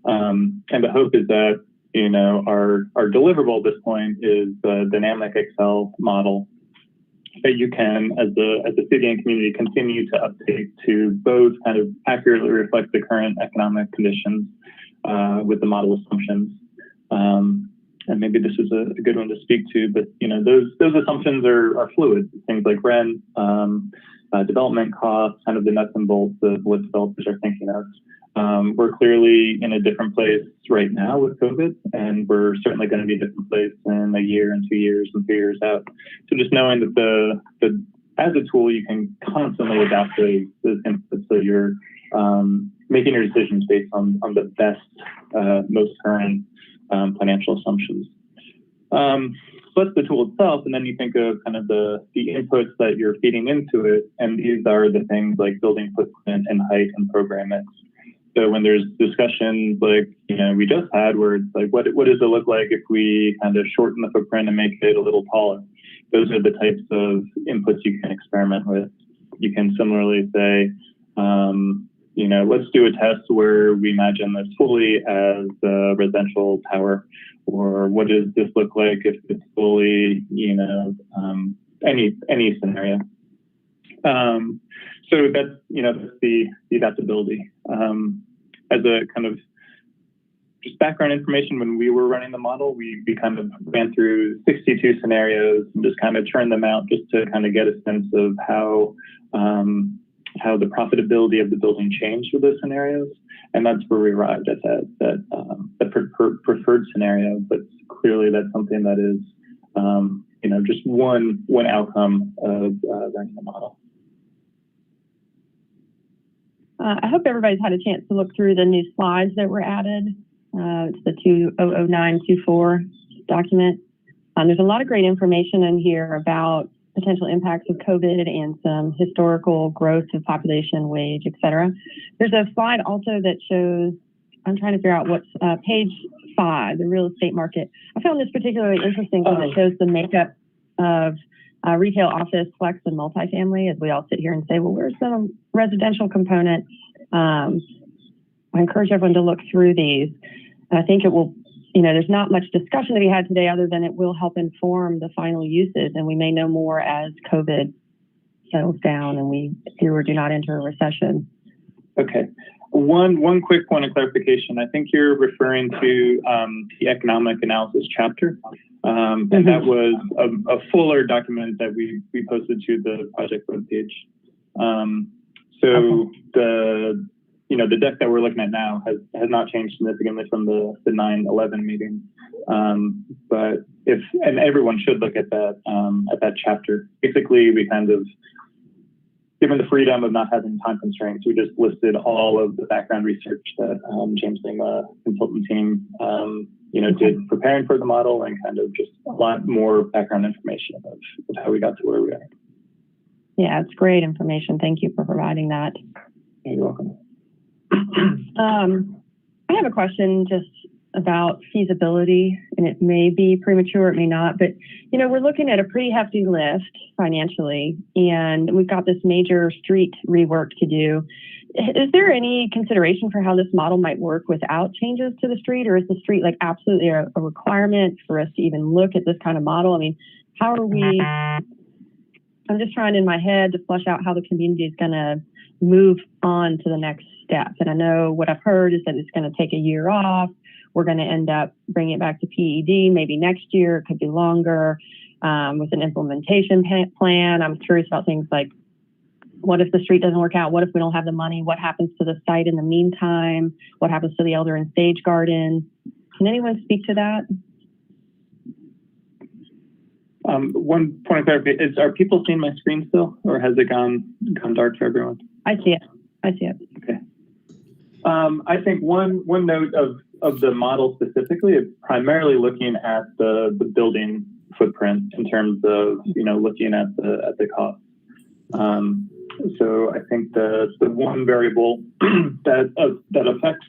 And the hope is that, our deliverable at this point is the dynamic Excel model that you can, as the city and community, continue to update to both kind of accurately reflect the current economic conditions with the model assumptions. And maybe this is a good one to speak to, but those assumptions are fluid. Things like rent, development costs, kind of the nuts and bolts of what developers are thinking of. We're clearly in a different place right now with COVID, and we're certainly going to be a different place in a year and 2 years and 3 years out. So just knowing that as a tool, you can constantly adapt those inputs, so you're making your decisions based on the best, most current financial assumptions. So that's the tool itself, and then you think of kind of the inputs that you're feeding into it, and these are the things like building footprint and height and program mix. So when there's discussions like we just had, where it's like, what does it look like if we kind of shorten the footprint and make it a little taller? Those are the types of inputs you can experiment with. You can similarly say, let's do a test where we imagine this fully as a residential tower, or what does this look like if it's fully, any scenario. So that's the adaptability. As a kind of just background information, when we were running the model, we kind of ran through 62 scenarios and just kind of churned them out just to kind of get a sense of how the profitability of the building changed with those scenarios. And that's where we arrived at the preferred scenario. But clearly that's something that is, just one outcome of running the model. I hope everybody's had a chance to look through the new slides that were added. It's the 200924 document. There's a lot of great information in here about potential impacts of COVID and some historical growth of population, wage, et cetera. There's a slide also that shows, I'm trying to figure out what's page 5, the real estate market. I found this particularly interesting because it shows the makeup of retail, office, flex, and multifamily, as we all sit here and say, well, where's the residential component? I encourage everyone to look through these. And I think it will, there's not much discussion to be had today other than it will help inform the final uses, and we may know more as COVID settles down and we do or do not enter a recession. Okay. One quick point of clarification. I think you're referring to the economic analysis chapter. And that was a fuller document that we posted to the project webpage. The deck that we're looking at now has not changed significantly from the 9/11 meeting. But everyone should look at that chapter. Basically, we kind of, given the freedom of not having time constraints, we just listed all of the background research that James Lima consultant team did preparing for the model, and kind of just a lot more background information of how we got to where we are. Yeah, it's great information. Thank you for providing that. You're welcome. I have a question just about feasibility, and it may be premature, it may not, but we're looking at a pretty hefty lift financially, and we've got this major street rework to do. Is there any consideration for how this model might work without changes to the street, or is the street like absolutely a requirement for us to even look at this kind of model? I mean, how are we? I'm just trying in my head to flesh out how the community is going to move on to the next step. And I know what I've heard is that it's going to take a year off. We're going to end up bringing it back to PED maybe next year. It could be longer with an implementation plan. I'm curious about things like, what if the street doesn't work out? What if we don't have the money? What happens to the site in the meantime? What happens to the Elder and Stage Garden? Can anyone speak to that? One point of clarification, are people seeing my screen still, or has it gone dark for everyone? I see it. Okay. I think one note of the model specifically is primarily looking at the building footprint in terms of looking at the cost. So I think the one variable that affects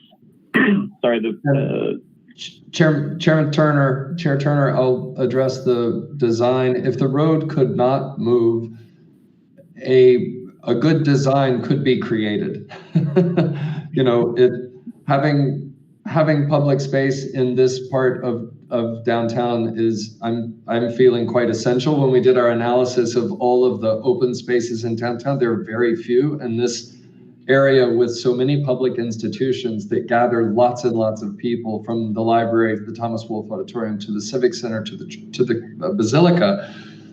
Chair Turner, I'll address the design. If the road could not move, a good design could be created. Having public space in this part of downtown is, I'm feeling quite essential. When we did our analysis of all of the open spaces in downtown, there are very few, and this area with so many public institutions that gather lots and lots of people, from the library, the Thomas Wolfe Auditorium, to the Civic Center, to the Basilica.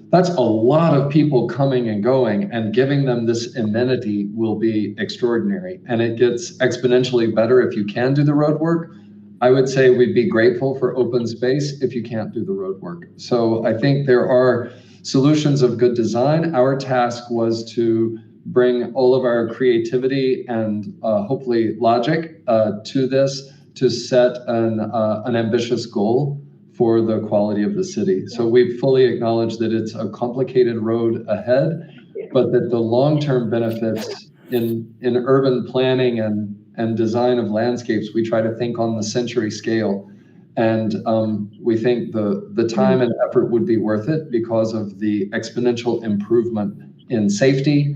That's a lot of people coming and going, and giving them this amenity will be extraordinary. And it gets exponentially better if you can do the road work. I would say we'd be grateful for open space if you can't do the road work. So I think there are solutions of good design. Our task was to bring all of our creativity and hopefully logic to this, to set an ambitious goal for the quality of the city. So we fully acknowledge that it's a complicated road ahead, but that the long-term benefits in urban planning and design of landscapes, we try to think on the century scale. And we think the time and effort would be worth it because of the exponential improvement in safety,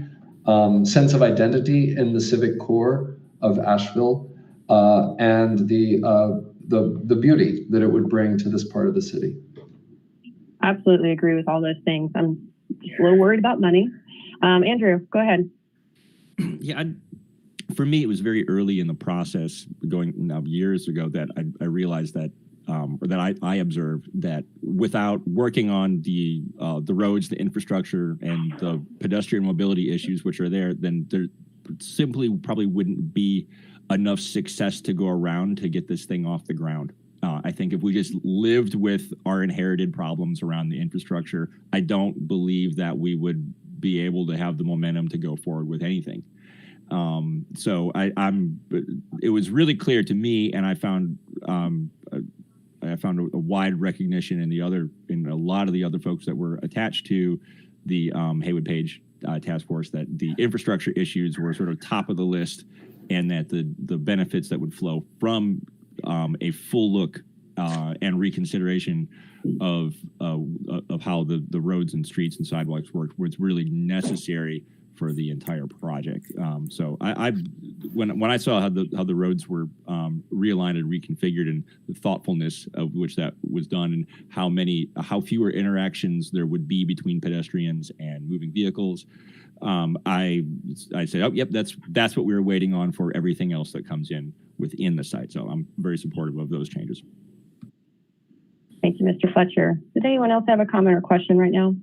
sense of identity in the civic core of Asheville, and the beauty that it would bring to this part of the city. Absolutely agree with all those things. I'm just a little worried about money. Andrew, go ahead. Yeah, for me, it was very early in the process going now years ago that I realized that, or that I observed that without working on the roads, the infrastructure, and the pedestrian mobility issues which are there, then there simply probably wouldn't be enough success to go around to get this thing off the ground. I think if we just lived with our inherited problems around the infrastructure, I don't believe that we would be able to have the momentum to go forward with anything. So it was really clear to me, and I found a wide recognition in a lot of the other folks that were attached to the Haywood Page task force, that the infrastructure issues were sort of top of the list, and that the benefits that would flow from a full look and reconsideration of how the roads and streets and sidewalks work was really necessary for the entire project. So when I saw how the roads were realigned and reconfigured, and the thoughtfulness of which that was done, and how fewer interactions there would be between pedestrians and moving vehicles, I said, oh, yep, that's what we were waiting on for everything else that comes in within the site. So I'm very supportive of those changes. Thank you, Mr. Fletcher. Does anyone else have a comment or question right now?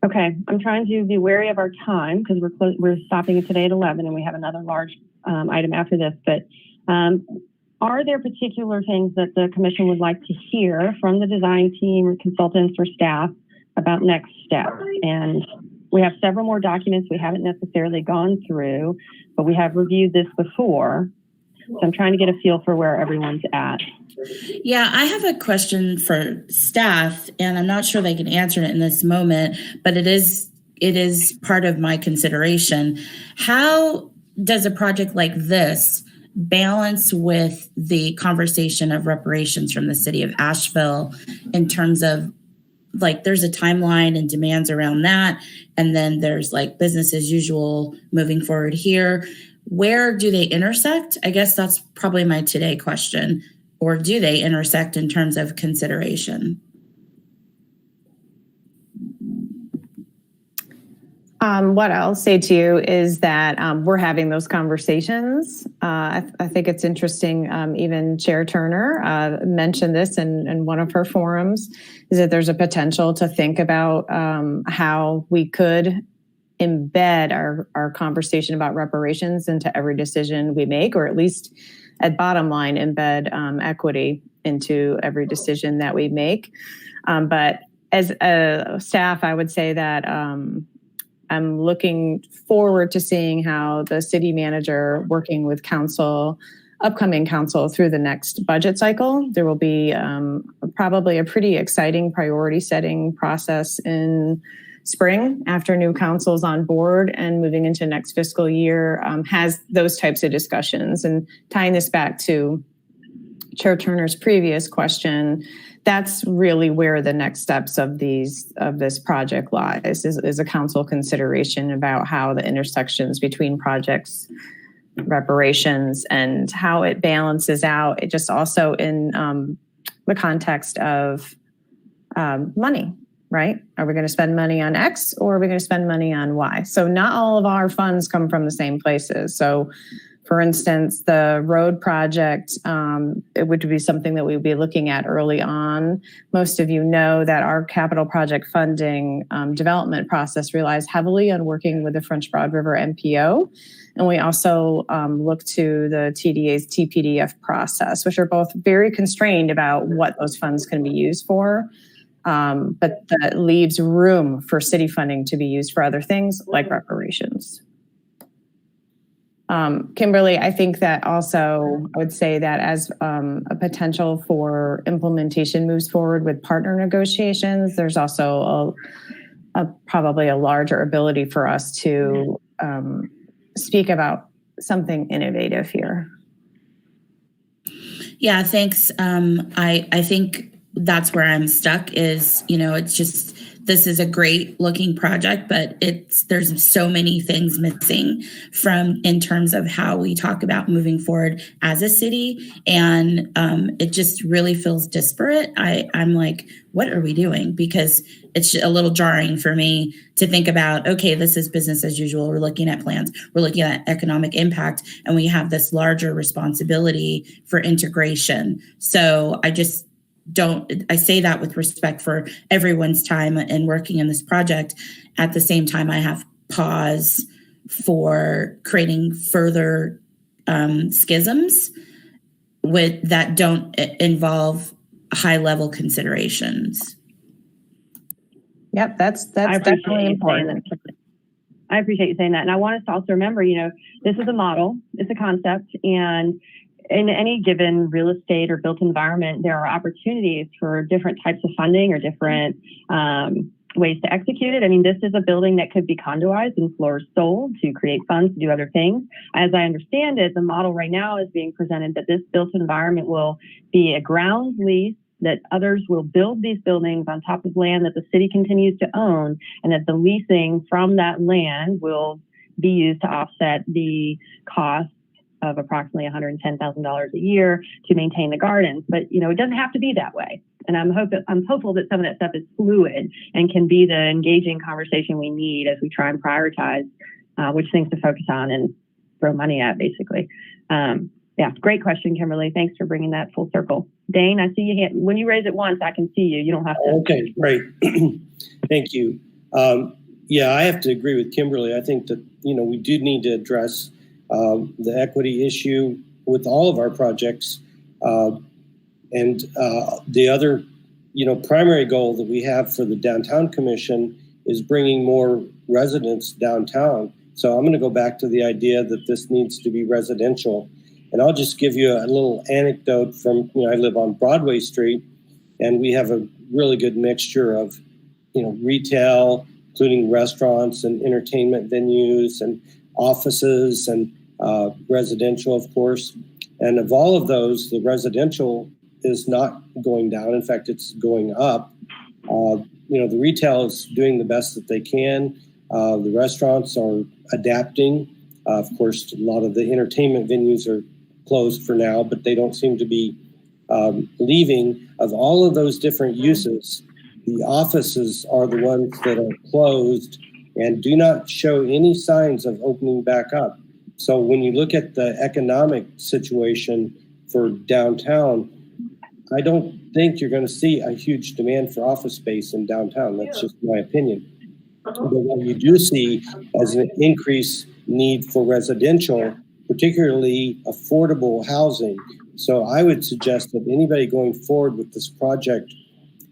Okay, I'm trying to be wary of our time because we're stopping today at 11, and we have another large item after this. But are there particular things that the commission would like to hear from the design team or consultants or staff about next steps? And we have several more documents we haven't necessarily gone through, but we have reviewed this before. So I'm trying to get a feel for where everyone's at. Yeah, I have a question for staff, and I'm not sure they can answer it in this moment, but it is part of my consideration. How does a project like this balance with the conversation of reparations from the city of Asheville, in terms of, like, there's a timeline and demands around that, and then there's like business as usual moving forward here. Where do they intersect? I guess that's probably my today question. Or do they intersect in terms of consideration? What I'll say to you is that we're having those conversations. I think it's interesting, even Chair Turner mentioned this in one of her forums, is that there's a potential to think about how we could embed our conversation about reparations into every decision we make, or at least at bottom line, embed equity into every decision that we make. But as a staff, I would say that I'm looking forward to seeing how the city manager, working with upcoming council through the next budget cycle. There will be probably a pretty exciting priority setting process in spring after new council's on board, and moving into next fiscal year has those types of discussions. And tying this back to Chair Turner's previous question, that's really where the next steps of this project lies, is a council consideration about how the intersections between projects, reparations, and how it balances out. It just also in the context of money. Right? Are we going to spend money on X, or are we going to spend money on Y? So not all of our funds come from the same places. So for instance, the road project, it would be something that we would be looking at early on. Most of you know that our capital project funding development process relies heavily on working with the French Broad River MPO. And we also look to the TDA's TPDF process, which are both very constrained about what those funds can be used for. But that leaves room for city funding to be used for other things like reparations. Kimberly, I think that also I would say that as a potential for implementation moves forward with partner negotiations, there's also probably a larger ability for us to speak about something innovative here. Yeah, thanks. I think that's where I'm stuck is, it's just, this is a great looking project, but there's so many things missing in terms of how we talk about moving forward as a city. And it just really feels disparate. I'm like, what are we doing? Because it's a little jarring for me to think about, okay, this is business as usual. We're looking at plans, we're looking at economic impact, and we have this larger responsibility for integration. So I say that with respect for everyone's time in working in this project. At the same time, I have pause for creating further schisms that don't involve high level considerations. Yep, that's definitely important. I appreciate you saying that. And I want us to also remember, this is a model, it's a concept, and in any given real estate or built environment, there are opportunities for different types of funding or different ways to execute it. I mean, this is a building that could be condoized and floors sold to create funds to do other things. As I understand it, the model right now is being presented that this built environment will be a ground lease, that others will build these buildings on top of land that the city continues to own, and that the leasing from that land will be used to offset the cost of approximately $110,000 a year to maintain the gardens. But, it doesn't have to be that way. And I'm hopeful that some of that stuff is fluid and can be the engaging conversation we need as we try and prioritize which things to focus on and throw money at, basically. Yeah, great question, Kimberly. Thanks for bringing that full circle. Dane, I see you. When you raise it once, I can see you. You don't have to. Okay, great. Thank you. Yeah, I have to agree with Kimberly. I think that, we do need to address the equity issue with all of our projects. And the other, primary goal that we have for the Downtown Commission is bringing more residents downtown. So I'm going to go back to the idea that this needs to be residential. And I'll just give you a little anecdote from, I live on Broadway Street, and we have a really good mixture of, retail, including restaurants and entertainment venues and offices and residential, of course. And of all of those, the residential is not going down. In fact, it's going up. The retail is doing the best that they can. The restaurants are adapting. Of course, a lot of the entertainment venues are closed for now, but they don't seem to be leaving. Of all of those different uses, the offices are the ones that are closed and do not show any signs of opening back up. So when you look at the economic situation for downtown, I don't think you're going to see a huge demand for office space in downtown. That's just my opinion. But what you do see as an increased need for residential, particularly affordable housing. So I would suggest that anybody going forward with this project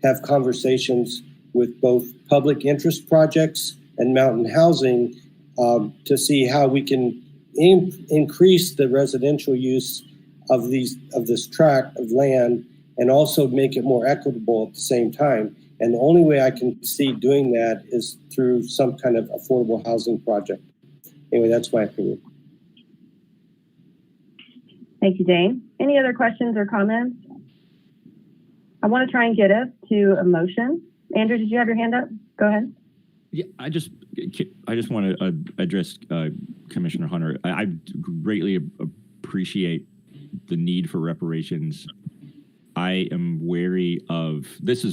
have conversations with both public interest projects and mountain housing to see how we can increase the residential use of this tract of land and also make it more equitable at the same time. And the only way I can see doing that is through some kind of affordable housing project. Anyway, that's my opinion. Thank you, Dane. Any other questions or comments? I want to try and get us to a motion. Andrew, did you have your hand up? Go ahead. Yeah, I just want to address Commissioner Hunter. I greatly appreciate the need for reparations. I am wary of this.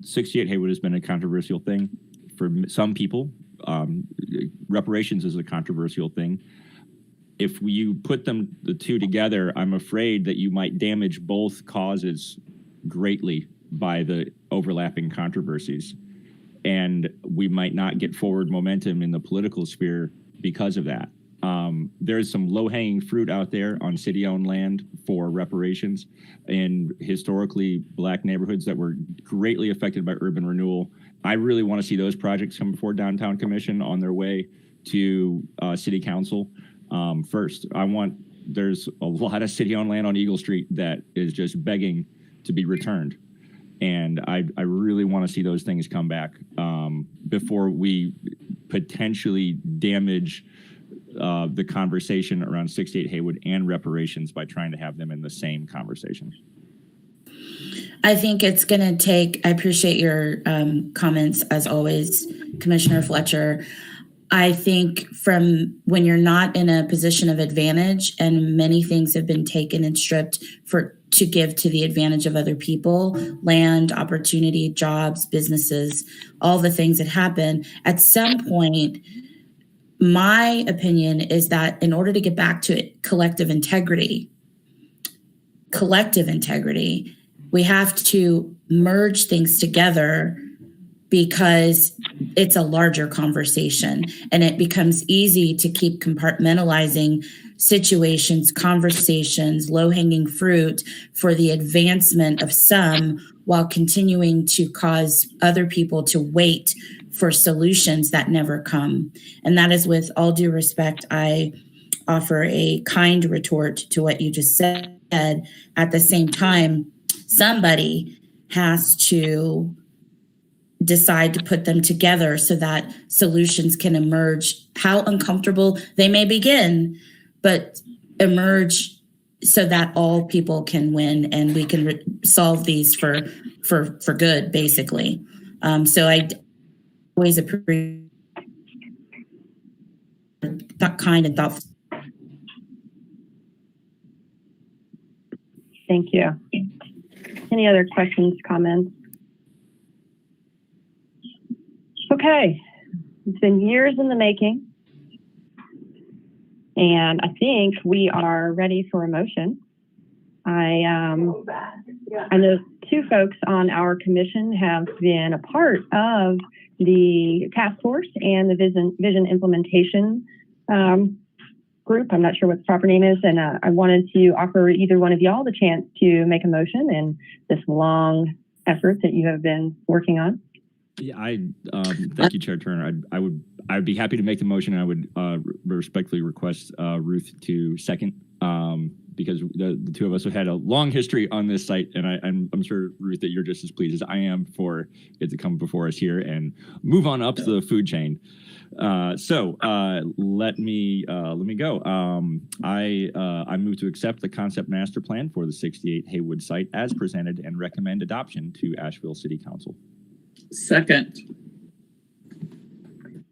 68 Haywood has been a controversial thing for some people. Reparations is a controversial thing. If you put the two together, I'm afraid that you might damage both causes greatly by the overlapping controversies. And we might not get forward momentum in the political sphere because of that. There's some low-hanging fruit out there on city-owned land for reparations in historically Black neighborhoods that were greatly affected by urban renewal. I really want to see those projects come before Downtown Commission on their way to City Council first. There's a lot of city-owned land on Eagle Street that is just begging to be returned. And I really want to see those things come back before we potentially damage the conversation around 68 Haywood and reparations by trying to have them in the same conversation. I think it's going to take, I appreciate your comments as always, Commissioner Fletcher. I think from when you're not in a position of advantage and many things have been taken and stripped for to give to the advantage of other people, land, opportunity, jobs, businesses, all the things that happen. At some point, my opinion is that in order to get back to collective integrity, we have to merge things together because it's a larger conversation, and it becomes easy to keep compartmentalizing situations, conversations, low-hanging fruit for the advancement of some while continuing to cause other people to wait for solutions that never come. And that is, with all due respect, I offer a kind retort to what you just said. At the same time, somebody has to decide to put them together so that solutions can emerge, how uncomfortable they may begin, but emerge so that all people can win and we can solve these for good, basically. So I always appreciate that kind and thoughtful. Thank you. Any other questions, comments? Okay, it's been years in the making, and I think we are ready for a motion. I know two folks on our commission have been a part of the task force and the vision implementation group. I'm not sure what the proper name is, and I wanted to offer either one of y'all the chance to make a motion in this long effort that you have been working on. Yeah, thank you, Chair Turner. I would be happy to make the motion. I would respectfully request Ruth to second, because the two of us have had a long history on this site, and I'm sure, Ruth, that you're just as pleased as I am for it to come before us here and move on up the food chain. So let me go. I move to accept the concept master plan for the 68 Haywood site as presented and recommend adoption to Asheville City Council. Second.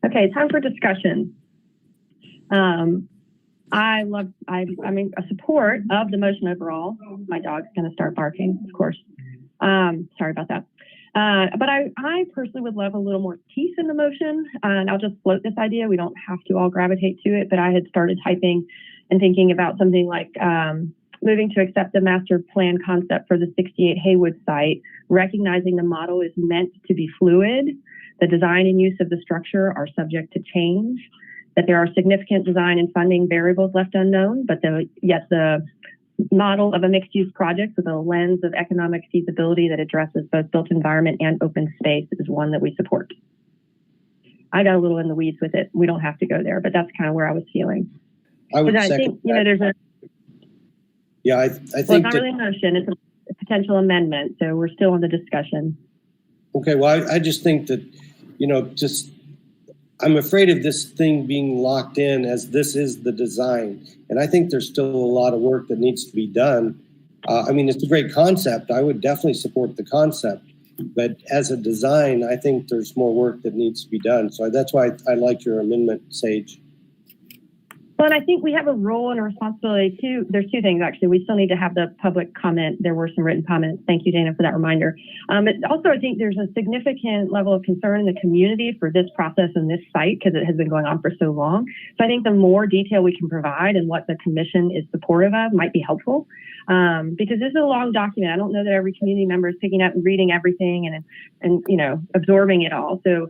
Okay, time for discussion. I'm in support of the motion overall. My dog's going to start barking, of course. Sorry about that. But I personally would love a little more teeth in the motion, and I'll just float this idea. We don't have to all gravitate to it, but I had started typing and thinking about something like moving to accept the master plan concept for the 68 Haywood site, recognizing the model is meant to be fluid. The design and use of the structure are subject to change, that there are significant design and funding variables left unknown, but yet the model of a mixed-use project with a lens of economic feasibility that addresses both built environment and open space is one that we support. I got a little in the weeds with it. We don't have to go there, but that's kind of where I was feeling. I would think, there's a... Yeah, I Well, think it's not really a motion. It's a potential amendment, so we're still in the discussion. Okay, well, I just think that, I'm afraid of this thing being locked in as this is the design. And I think there's still a lot of work that needs to be done. It's a great concept. I would definitely support the concept. But as a design, I think there's more work that needs to be done. So that's why I like your amendment, Sage. Well, and I think we have a role and a responsibility too. There's two things, actually. We still need to have the public comment. There were some written comments. Thank you, Dana, for that reminder. But also, I think there's a significant level of concern in the community for this process and this site because it has been going on for so long. So I think the more detail we can provide and what the commission is supportive of might be helpful, because this is a long document. I don't know that every community member is picking up and reading everything and absorbing it all. So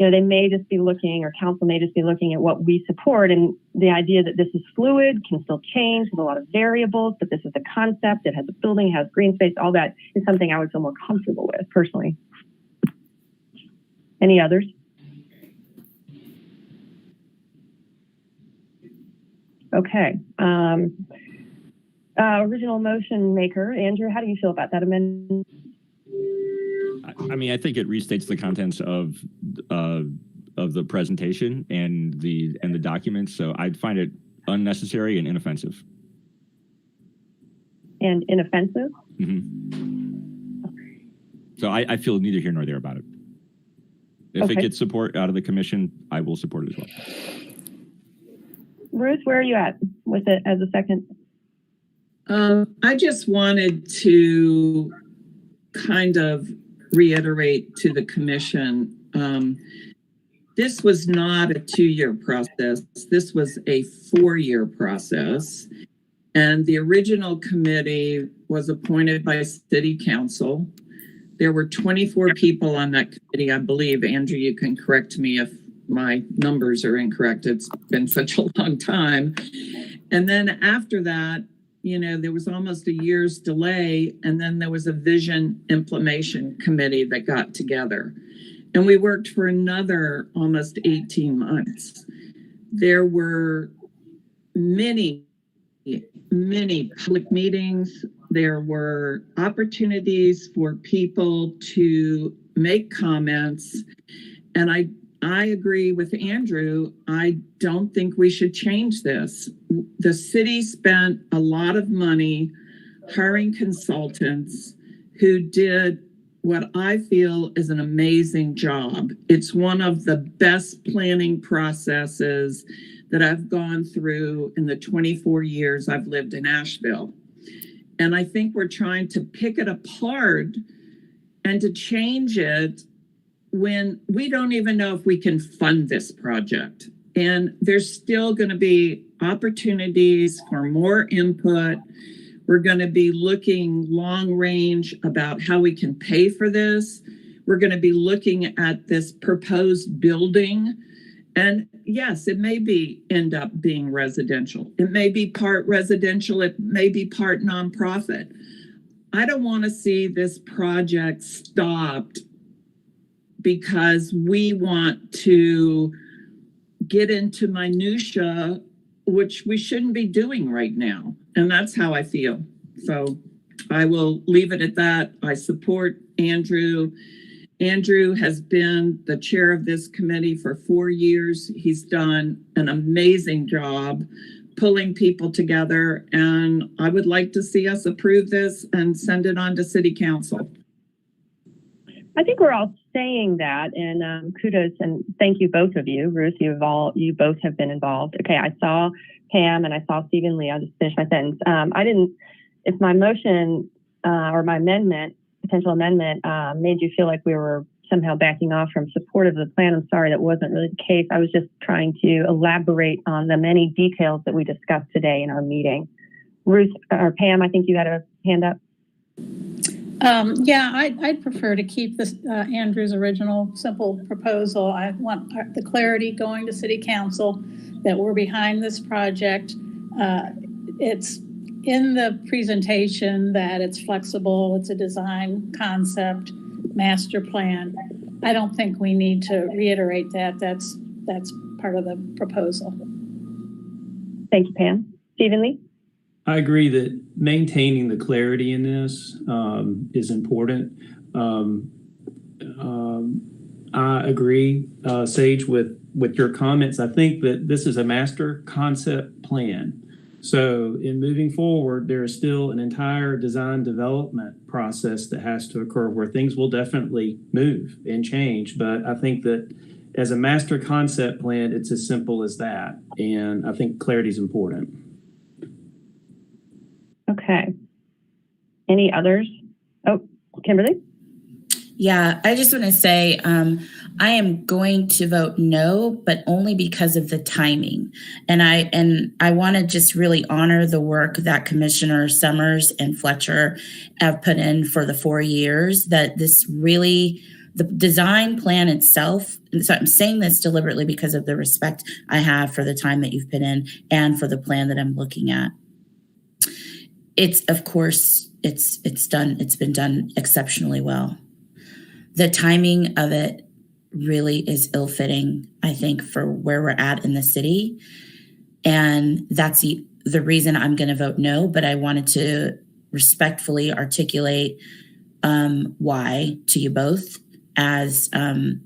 they may just be looking, or council may just be looking at what we support, and the idea that this is fluid, can still change with a lot of variables, but this is the concept. It has a building, has green space, all that is something I would feel more comfortable with personally. Any others? Okay. Original motion maker, Andrew, how do you feel about that amendment? I think it restates the contents of the presentation and the documents, so I'd find it unnecessary and inoffensive. And inoffensive? Mm-hmm. So I feel neither here nor there about it. If it gets support out of the commission, I will support it as well. Ruth, where are you at with it as a second? I just wanted to kind of reiterate to the commission, this was not a 2-year process. This was a 4-year process. And the original committee was appointed by city council. There were 24 people on that committee, I believe. Andrew, you can correct me if my numbers are incorrect. It's been such a long time. And then after that, there was almost a year's delay. And then there was a vision implementation committee that got together. And we worked for another almost 18 months. There were many public meetings. There were opportunities for people to make comments. And I agree with Andrew. I don't think we should change this. The city spent a lot of money hiring consultants who did what I feel is an amazing job. It's one of the best planning processes that I've gone through in the 24 years I've lived in Asheville. And I think we're trying to pick it apart and to change it when we don't even know if we can fund this project. And there's still going to be opportunities for more input. We're going to be looking long range about how we can pay for this. We're going to be looking at this proposed building. And yes, it may end up being residential. It may be part residential. It may be part nonprofit. I don't want to see this project stopped because we want to get into minutia, which we shouldn't be doing right now. And that's how I feel. So I will leave it at that. I support Andrew. Andrew has been the chair of this committee for 4 years. He's done an amazing job pulling people together. And I would like to see us approve this and send it on to city council. I think we're all saying that, and kudos and thank you both of you. Ruth, you both have been involved. Okay, I saw Pam and I saw Stephen Lee. I'll just finish my sentence. If my motion or my potential amendment made you feel like we were somehow backing off from support of the plan, I'm sorry, that wasn't really the case. I was just trying to elaborate on the many details that we discussed today in our meeting. Ruth or Pam, I think you had a hand up. Yeah, I'd prefer to keep this Andrew's original simple proposal. I want the clarity going to City Council that we're behind this project. It's in the presentation that it's flexible, it's a design concept, master plan. I don't think we need to reiterate that. That's part of the proposal. Thank you, Pam. Stephen Lee? I agree that maintaining the clarity in this is important. I agree, Sage, with your comments. I think that this is a master concept plan. So in moving forward, there is still an entire design development process that has to occur where things will definitely move and change. But I think that as a master concept plan, it's as simple as that. And I think clarity is important. Okay. Any others? Oh, Kimberly? Yeah, I just want to say I am going to vote no, but only because of the timing. And I want to just really honor the work that Commissioner Summers and Fletcher have put in for the 4 years, that this really, the design plan itself, so I'm saying this deliberately because of the respect I have for the time that you've put in and for the plan that I'm looking at. It's, of course, it's been done exceptionally well. The timing of it really is ill-fitting, I think, for where we're at in the city. And that's the reason I'm going to vote no, but I wanted to respectfully articulate why to you both as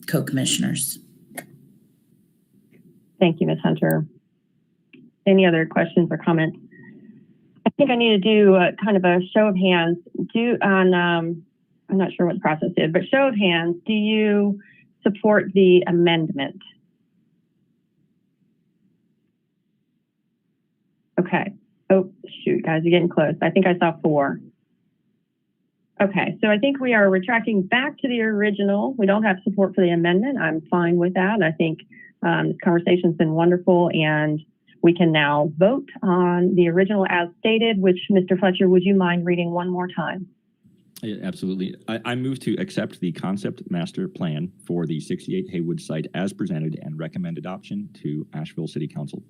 co-commissioners. Thank you, Ms. Hunter. Any other questions or comments? I think I need to do kind of a show of hands. I'm not sure what the process is, but show of hands, do you support the amendment? Oh, shoot, guys, you're getting close. I think I saw 4. Okay, so I think we are retracting back to the original. We don't have support for the amendment. I'm fine with that. I think this conversation's been wonderful, and we can now vote on the original as stated, which, Mr. Fletcher, would you mind reading one more time? Yeah, absolutely. I move to accept the concept master plan for the 68 Haywood site as presented and recommend adoption to Asheville City Council.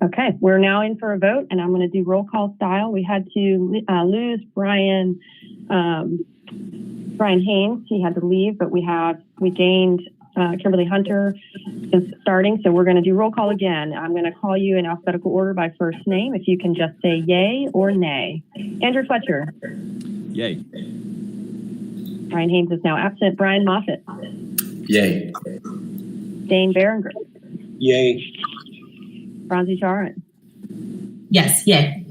Okay, we're now in for a vote, and I'm going to do roll call style. We had to lose Brian Haynes. He had to leave, but we gained Kimberly Hunter is starting, so we're going to do roll call again. I'm going to call you in alphabetical order by first name. If you can just say yay or nay. Andrew Fletcher. Yay. Brian Haynes is now absent. Brian Moffitt. Yay. Dane Berenger. Yay. Bronzy Charan. Yes, yay.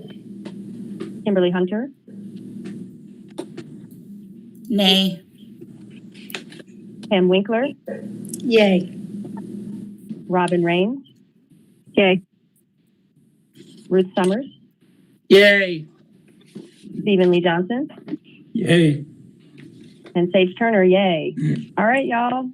Kimberly Hunter. Nay. Pam Winkler. Yay. Robin Rains. Yay. Ruth Summers. Yay. Stephen Lee Johnson. Yay. And Sage Turner. Yay. All right, y'all.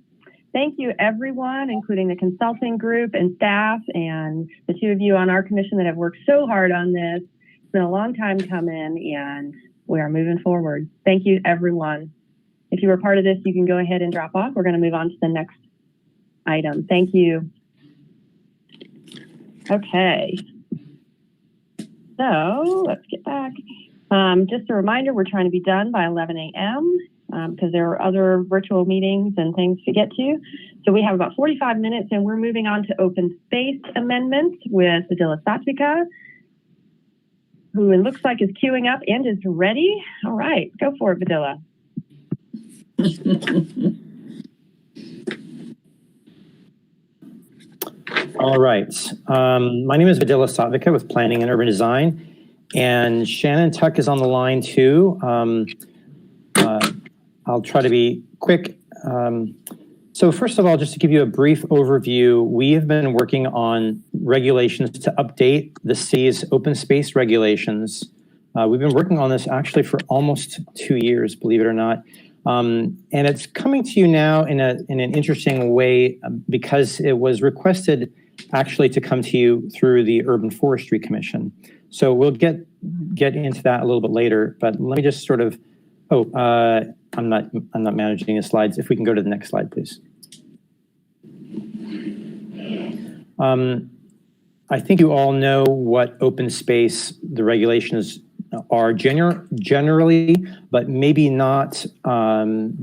Thank you, everyone, including the consulting group and staff and the 2 of you on our commission that have worked so hard on this. It's been a long time coming, and we are moving forward. Thank you, everyone. If you were part of this, you can go ahead and drop off. We're going to move on to the next item. Thank you. Okay. So let's get back. Just a reminder, we're trying to be done by 11 a.m. Because there are other virtual meetings and things to get to. So we have about 45 minutes, and we're moving on to open space amendments with Vidila Satvika, who it looks like is queuing up and is ready. All right, go for it, Vidila. All right. My name is Vidila Satvika with Planning and Urban Design, and Shannon Tuck is on the line too. I'll try to be quick. So first of all, just to give you a brief overview, we have been working on regulations to update the city's open space regulations. We've been working on this actually for almost 2 years, believe it or not. And it's coming to you now in an interesting way because it was requested actually to come to you through the Urban Forestry Commission. So we'll get into that a little bit later, but let me just sort of, I'm not managing the slides. If we can go to the next slide, please. I think you all know what open space, the regulations are generally, but maybe not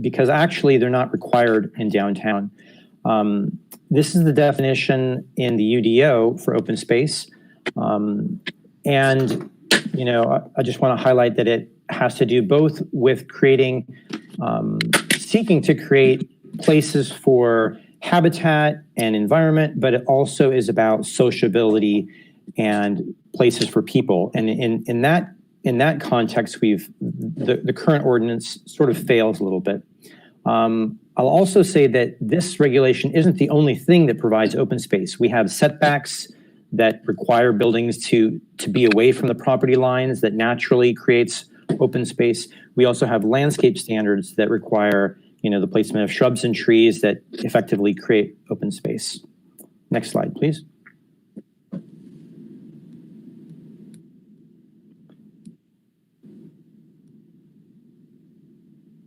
because actually they're not required in downtown. This is the definition in the UDO for open space. And, you know, I just want to highlight that it has to do both with creating, seeking to create places for habitat and environment, but it also is about sociability and places for people. And in that context, the current ordinance sort of fails a little bit. I'll also say that this regulation isn't the only thing that provides open space. We have setbacks that require buildings to be away from the property lines that naturally creates open space. We also have landscape standards that require, you know, the placement of shrubs and trees that effectively create open space. Next slide, please.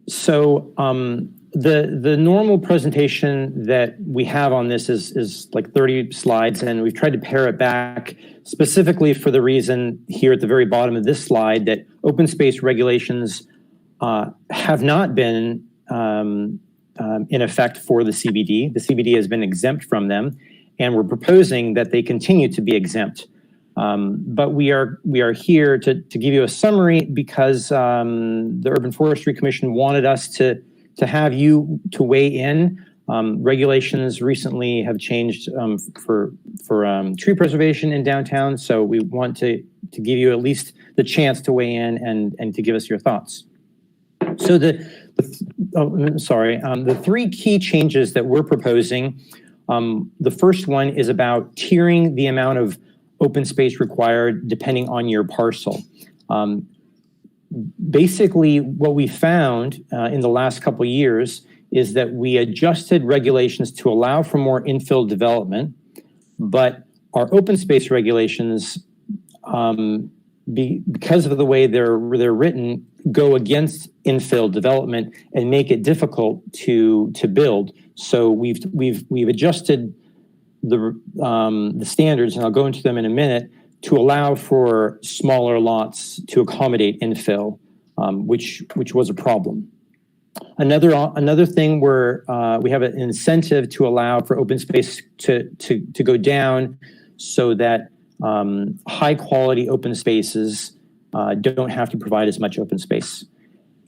So the normal presentation that we have on this is like 30 slides, and we've tried to pare it back specifically for the reason here at the very bottom of this slide that open space regulations have not been in effect for the CBD. The CBD has been exempt from them, and we're proposing that they continue to be exempt. But we are here to give you a summary because the Urban Forestry Commission wanted us to have you to weigh in. Regulations recently have changed for tree preservation in downtown, so we want to give you at least the chance to weigh in and to give us your thoughts. So the three key changes that we're proposing, the first one is about tiering the amount of open space required depending on your parcel. Basically, what we found in the last couple of years is that we adjusted regulations to allow for more infill development, but our open space regulations, because of the way they're written, go against infill development and make it difficult to build. So we've adjusted the standards, and I'll go into them in a minute, to allow for smaller lots to accommodate infill, which was a problem. Another thing where we have an incentive to allow for open space to go down, so that high quality open spaces don't have to provide as much open space.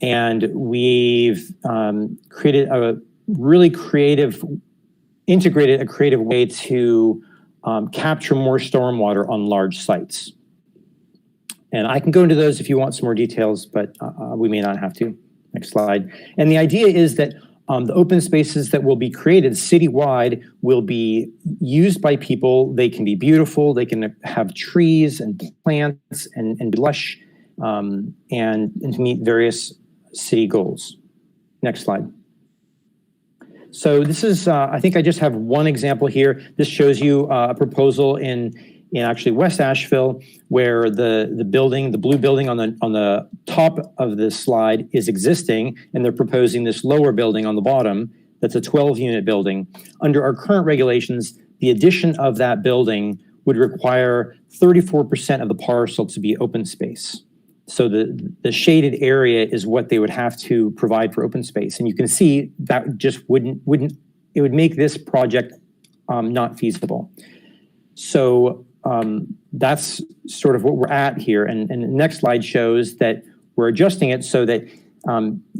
And we've created a really integrated a creative way to capture more stormwater on large sites. And I can go into those if you want some more details, but we may not have to. Next slide. And the idea is that the open spaces that will be created citywide will be used by people. They can be beautiful. They can have trees and plants and be lush, and to meet various city goals. Next slide. So this is, I think I just have one example here. This shows you a proposal in actually West Asheville, where the building, the blue building on the top of this slide is existing, and they're proposing this lower building on the bottom that's a 12-unit building. Under our current regulations, the addition of that building would require 34% of the parcel to be open space. So the shaded area is what they would have to provide for open space. And you can see that just wouldn't it would make this project not feasible. So that's sort of what we're at here. And the next slide shows that we're adjusting it so that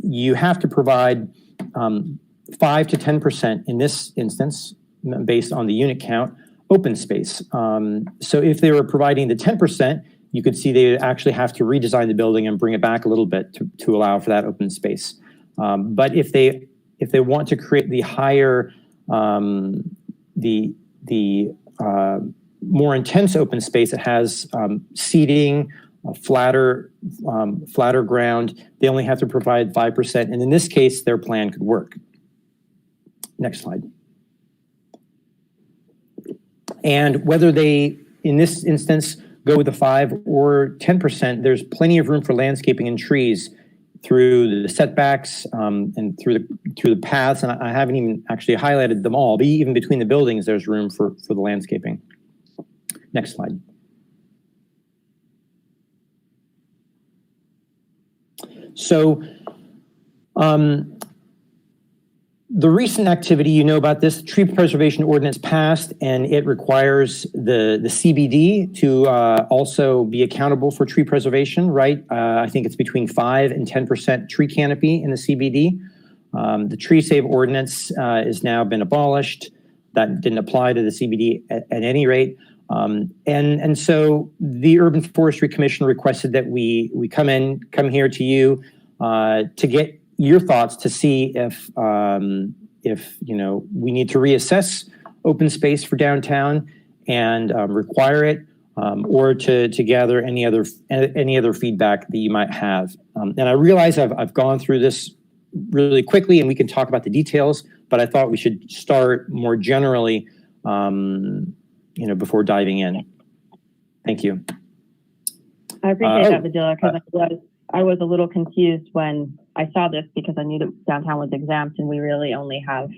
you have to provide 5 to 10% in this instance, based on the unit count, open space. So if they were providing the 10%, you could see they actually have to redesign the building and bring it back a little bit to allow for that open space. But if they want to create the higher, the more intense open space that has seating, flatter ground, they only have to provide 5%. And in this case, their plan could work. Next slide. And whether they, in this instance, go with the 5 or 10%, there's plenty of room for landscaping and trees through the setbacks and through the paths. And I haven't even actually highlighted them all, but even between the buildings, there's room for the landscaping. Next slide. So the recent activity, you know about this, tree preservation ordinance passed, and it requires the CBD to also be accountable for tree preservation, right? I think it's between 5 and 10% tree canopy in the CBD. The tree save ordinance has now been abolished. That didn't apply to the CBD at any rate. And so the Urban Forestry Commission requested that we come here to you to get your thoughts to see if you know, we need to reassess open space for downtown and require it, or to gather any other feedback that you might have. And I realize I've gone through this really quickly, and we can talk about the details, but I thought we should start more generally, you know, before diving in. Thank you. I appreciate that, Vidila, because I was a little confused when I saw this, because I knew that downtown was exempt and we really only have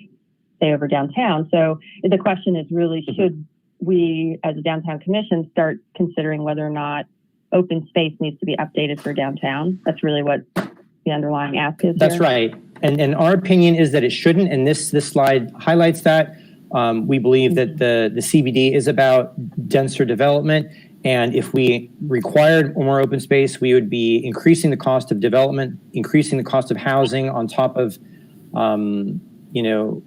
say over downtown. So the question is really, should we as a downtown commission start considering whether or not open space needs to be updated for downtown? That's really what the underlying ask is. That's right. And our opinion is that it shouldn't. And this slide highlights that. We believe that the CBD is about denser development. And if we required more open space, we would be increasing the cost of development, increasing the cost of housing on top of, you know,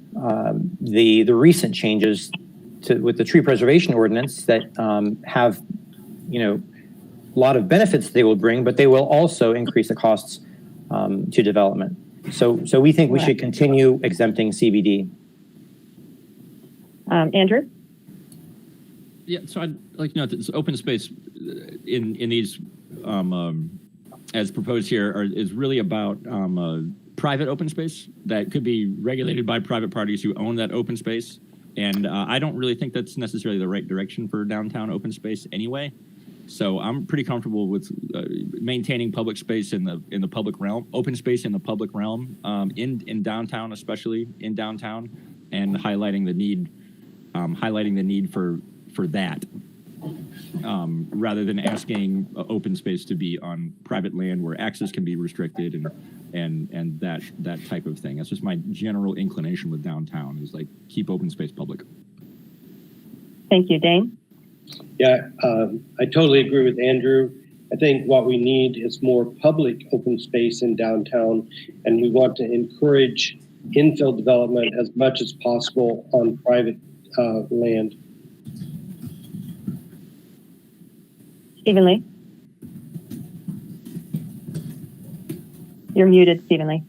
the recent changes with the tree preservation ordinance that have, you know, a lot of benefits they will bring, but they will also increase the costs to development. So we think we should continue exempting CBD. Andrew? Yeah, so I'd like to know that this open space in these, as proposed here, is really about private open space that could be regulated by private parties who own that open space. And I don't really think that's necessarily the right direction for downtown open space anyway. So I'm pretty comfortable with maintaining public space in the public realm, open space in the public realm, in downtown, especially in downtown, and highlighting the need for that, rather than asking open space to be on private land where access can be restricted and that type of thing. That's just my general inclination with downtown, is like keep open space public. Thank you, Dane. Yeah, I totally agree with Andrew. I think what we need is more public open space in downtown, and we want to encourage infill development as much as possible on private land. Stephen Lee. You're muted, Stephen Lee.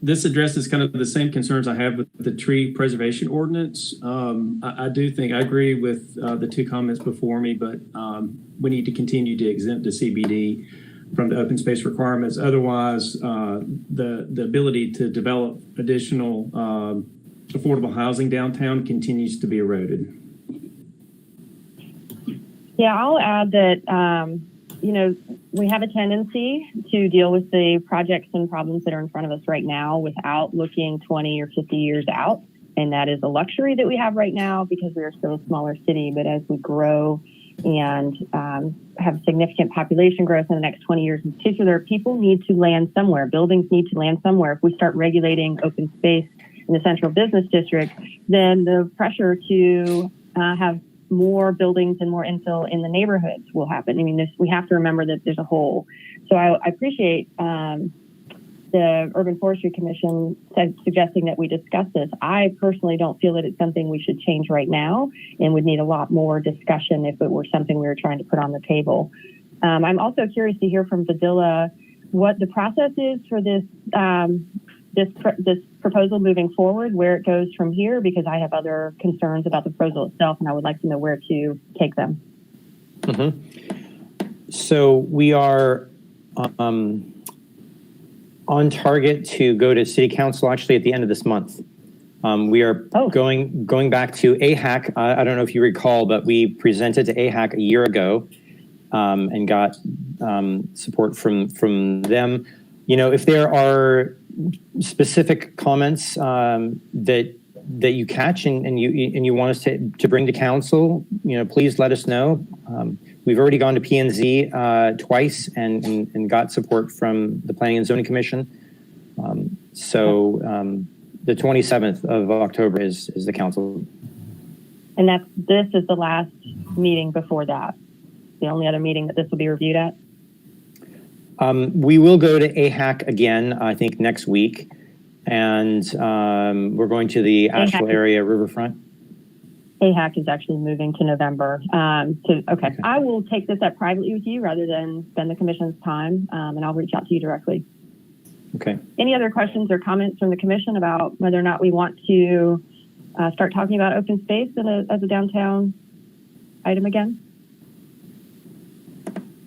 This addresses kind of the same concerns I have with the tree preservation ordinance. I do think I agree with the two comments before me, but we need to continue to exempt the CBD from the open space requirements. Otherwise, the ability to develop additional affordable housing downtown continues to be eroded. Yeah, I'll add that, we have a tendency to deal with the projects and problems that are in front of us right now without looking 20 or 50 years out. And that is a luxury that we have right now because we are still a smaller city. But as we grow and have significant population growth in the next 20 years in particular, people need to land somewhere. Buildings need to land somewhere. If we start regulating open space in the central business district, then the pressure to have more buildings and more infill in the neighborhoods will happen. I mean, we have to remember that there's a hole. So I appreciate the Urban Forestry Commission suggesting that we discuss this. I personally don't feel that it's something we should change right now and would need a lot more discussion if it were something we were trying to put on the table. I'm also curious to hear from Vidila what the process is for this this proposal moving forward, where it goes from here, because I have other concerns about the proposal itself, and I would like to know where to take them. Mm-hmm. So we are on target to go to City Council actually at the end of this month. We are going back to AHAC. I don't know if you recall, but we presented to AHAC a year ago and got support from them. You know, if there are specific comments that you catch and you want us to bring to council, you know, please let us know. We've already gone to P&Z twice and got support from the Planning and Zoning Commission. The 27th of October is the council. And this is the last meeting before that. The only other meeting that this will be reviewed at. We will go to AHAC again, I think next week. And we're going to the Asheville area riverfront. AHAC is actually moving to November. Okay. I will take this up privately with you rather than spend the commission's time, and I'll reach out to you directly. Okay. Any other questions or comments from the commission about whether or not we want to start talking about open space as a downtown item again?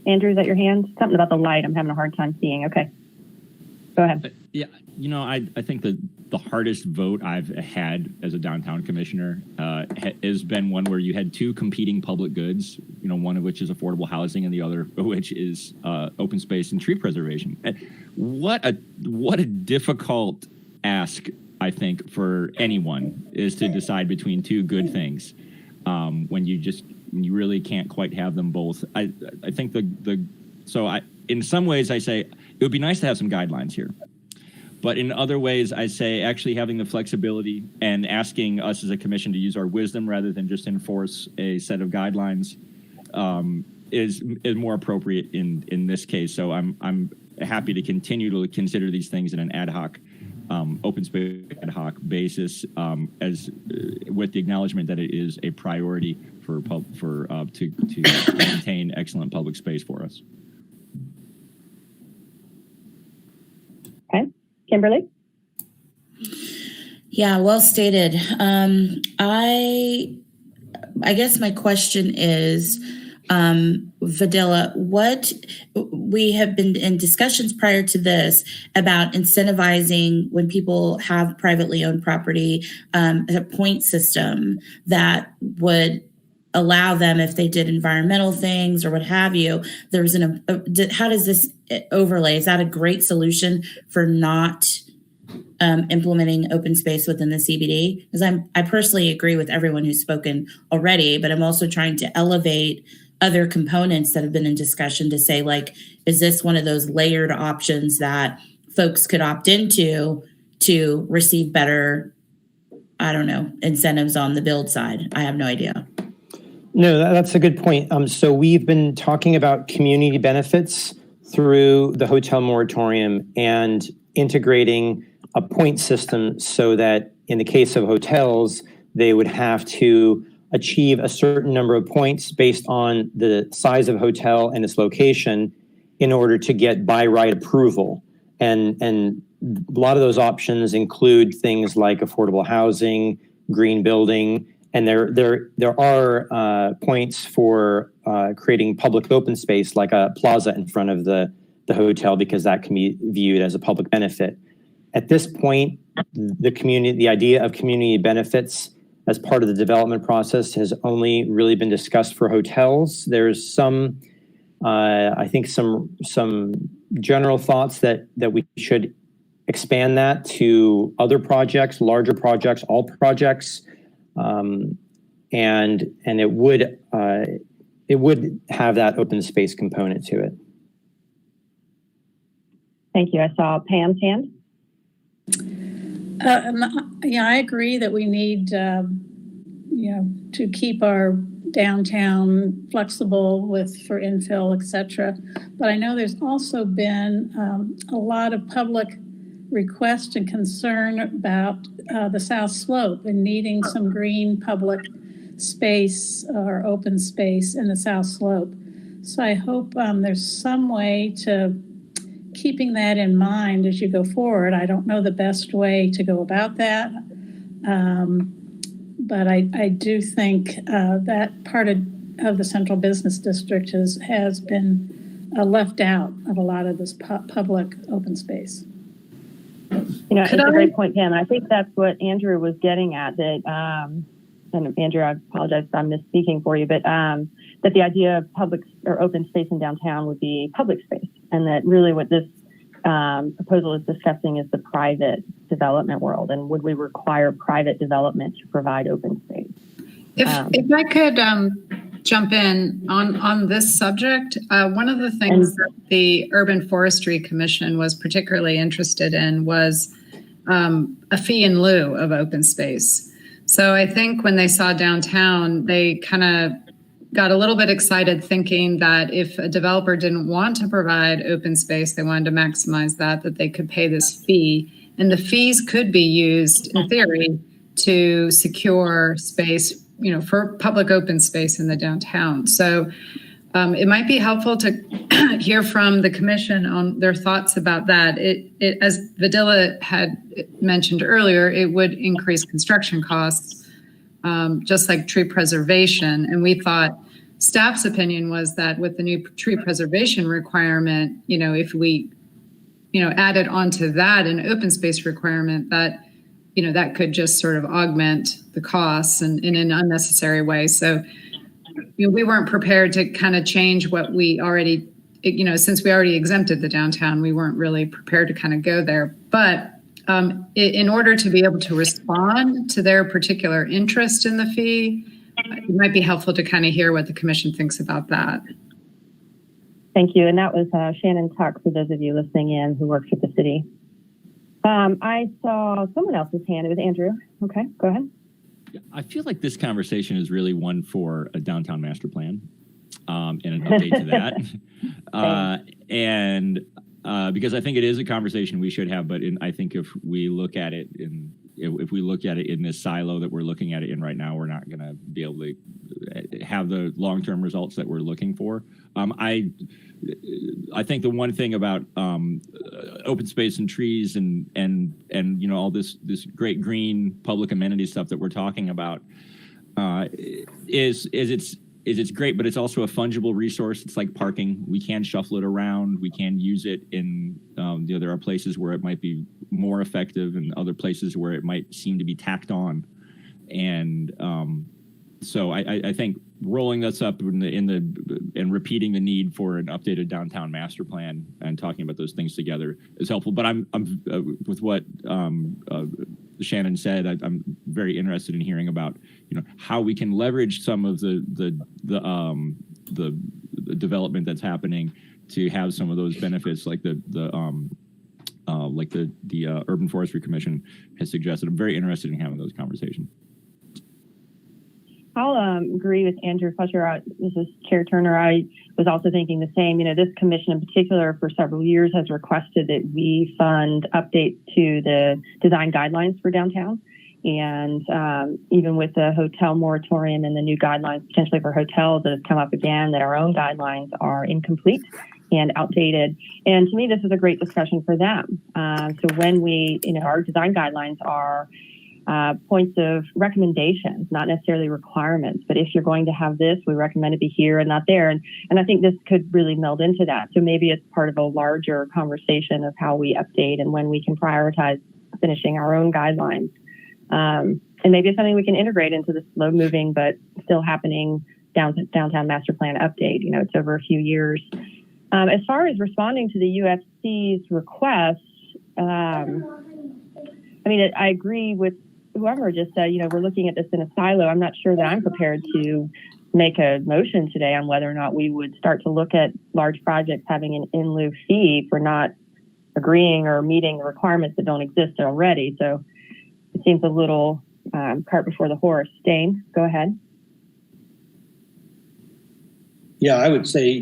Andrew, is that your hand? Something about the light I'm having a hard time seeing. Okay. Go ahead. Yeah, you know, I think that the hardest vote I've had as a downtown commissioner has been one where you had two competing public goods, you know, one of which is affordable housing and the other of which is open space and tree preservation. What a difficult ask, I think, for anyone is to decide between two good things when you really can't quite have them both. I think in some ways I say it would be nice to have some guidelines here. But in other ways, I say actually having the flexibility and asking us as a commission to use our wisdom rather than just enforce a set of guidelines is more appropriate in this case. So I'm happy to continue to consider these things in an ad hoc, open space ad hoc basis, as with the acknowledgement that it is a priority to maintain excellent public space for us. Okay. Kimberly? Yeah, well stated. I guess my question is, Videla, what we have been in discussions prior to this about incentivizing when people have privately owned property, a point system that would allow them, if they did environmental things or what have you. There was how does this overlay? Is that a great solution for not implementing open space within the CBD? Because I personally agree with everyone who's spoken already, but I'm also trying to elevate other components that have been in discussion to say, like, is this one of those layered options that folks could opt into to receive better, I don't know, incentives on the build side? I have no idea. No, that's a good point. So we've been talking about community benefits through the hotel moratorium and integrating a point system so that in the case of hotels, they would have to achieve a certain number of points based on the size of hotel and its location in order to get by right approval. And a lot of those options include things like affordable housing, green building, and there are points for creating public open space like a plaza in front of the hotel, because that can be viewed as a public benefit. At this point, the idea of community benefits as part of the development process has only really been discussed for hotels. There's some, I think some general thoughts that we should expand that to other projects, larger projects, all projects, and it would have that open space component to it. Thank you. I saw Pam's hand. Yeah, I agree that we need, to keep our downtown flexible for infill, et cetera. But I know there's also been a lot of public request and concern about the South Slope and needing some green public space or open space in the South Slope. So I hope there's some way to keeping that in mind as you go forward. I don't know the best way to go about that. But I do think that part of the Central Business District has been left out of a lot of this public open space. It's a great point, Pam. And I think that's what Andrew was getting at. That, and Andrew, I apologize if I'm misspeaking for you, but that the idea of public or open space in downtown would be public space, and that really what this proposal is discussing is the private development world, and would we require private development to provide open space? If I could jump in on this subject, one of the things that the Urban Forestry Commission was particularly interested in was a fee in lieu of open space. So I think when they saw downtown, they kind of got a little bit excited thinking that if a developer didn't want to provide open space, they wanted to maximize that they could pay this fee. And the fees could be used, in theory, to secure space, for public open space in the downtown. So it might be helpful to hear from the commission on their thoughts about that. It as Videla had mentioned earlier, it would increase construction costs, just like tree preservation. And we thought staff's opinion was that with the new tree preservation requirement, if we, added onto that an open space requirement, that, that could just sort of augment the costs and in an unnecessary way. So we weren't prepared to kind of change what we already, since we already exempted the downtown, we weren't really prepared to kind of go there. But in order to be able to respond to their particular interest in the fee, it might be helpful to kind of hear what the commission thinks about that. Thank you. And that was Shannon Tuck, for those of you listening in who works with the city. I saw someone else's hand. It was Andrew. Okay, go ahead. I feel like this conversation is really one for a downtown master plan and an update to that. Because I think it is a conversation we should have, but I think if we look at it in this silo that we're looking at it in right now, we're not going to be able to have the long-term results that we're looking for. I think the one thing about open space and trees and and all this great green public amenity stuff that we're talking about it's great, but it's also a fungible resource. It's like parking. We can shuffle it around. We can use it in, there are places where it might be more effective and other places where it might seem to be tacked on. And so I think rolling this up and repeating the need for an updated downtown master plan and talking about those things together is helpful. But I'm with what Shannon said, I'm very interested in hearing about how we can leverage some of the development that's happening to have some of those benefits, like the Urban Forestry Commission has suggested. I'm very interested in having those conversations. I'll agree with Andrew Fletcher. This is Chair Turner. I was also thinking the same. This commission in particular for several years has requested that we fund updates to the design guidelines for downtown. And even with the hotel moratorium and the new guidelines potentially for hotels that have come up again, that our own guidelines are incomplete and outdated. And to me, this is a great discussion for them. So when we, our design guidelines are points of recommendations, not necessarily requirements. But if you're going to have this, we recommend it be here and not there. And I think this could really meld into that. So maybe it's part of a larger conversation of how we update and when we can prioritize finishing our own guidelines. And maybe it's something we can integrate into the slow moving, but still happening downtown master plan update. It's over a few years. As far as responding to the UFC's request, I agree with whoever just said, we're looking at this in a silo. I'm not sure that I'm prepared to make a motion today on whether or not we would start to look at large projects having an in lieu fee for not agreeing or meeting the requirements that don't exist already. So it seems a little cart before the horse. Dane, go ahead. Yeah, I would say,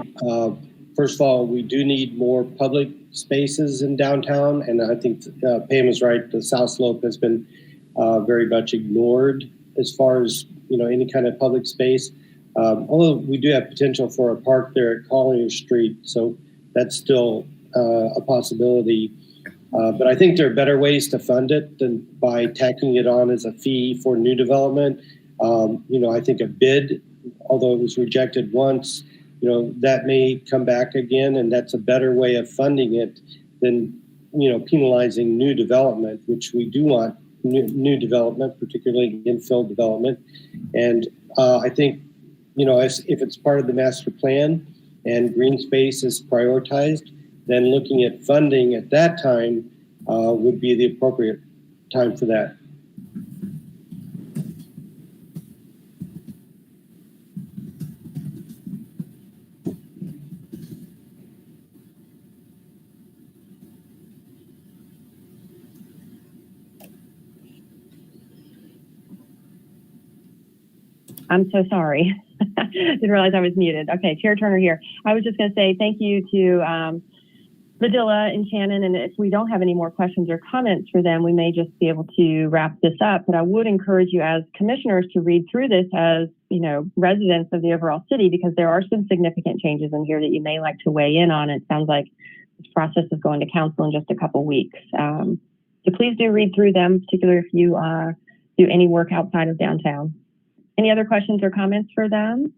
first of all, we do need more public spaces in downtown. And I think Pam is right. The South Slope has been very much ignored as far as, any kind of public space. Although we do have potential for a park there at Collier Street. So that's still a possibility. But I think there are better ways to fund it than by tacking it on as a fee for new development. I think a bid, although it was rejected once, that may come back again, and that's a better way of funding it than, penalizing new development, which we do want new development, particularly infill development. And I think, if it's part of the master plan and green space is prioritized, then looking at funding at that time would be the appropriate time for that. I'm so sorry. Didn't realize I was muted. Okay, Chair Turner here. I was just going to say thank you to Vidila and Shannon. And if we don't have any more questions or comments for them, we may just be able to wrap this up. But I would encourage you as commissioners to read through this as, residents of the overall city, because there are some significant changes in here that you may like to weigh in on. It sounds like this process is going to council in just a couple weeks. So please do read through them, particularly if you do any work outside of downtown. Any other questions or comments for them?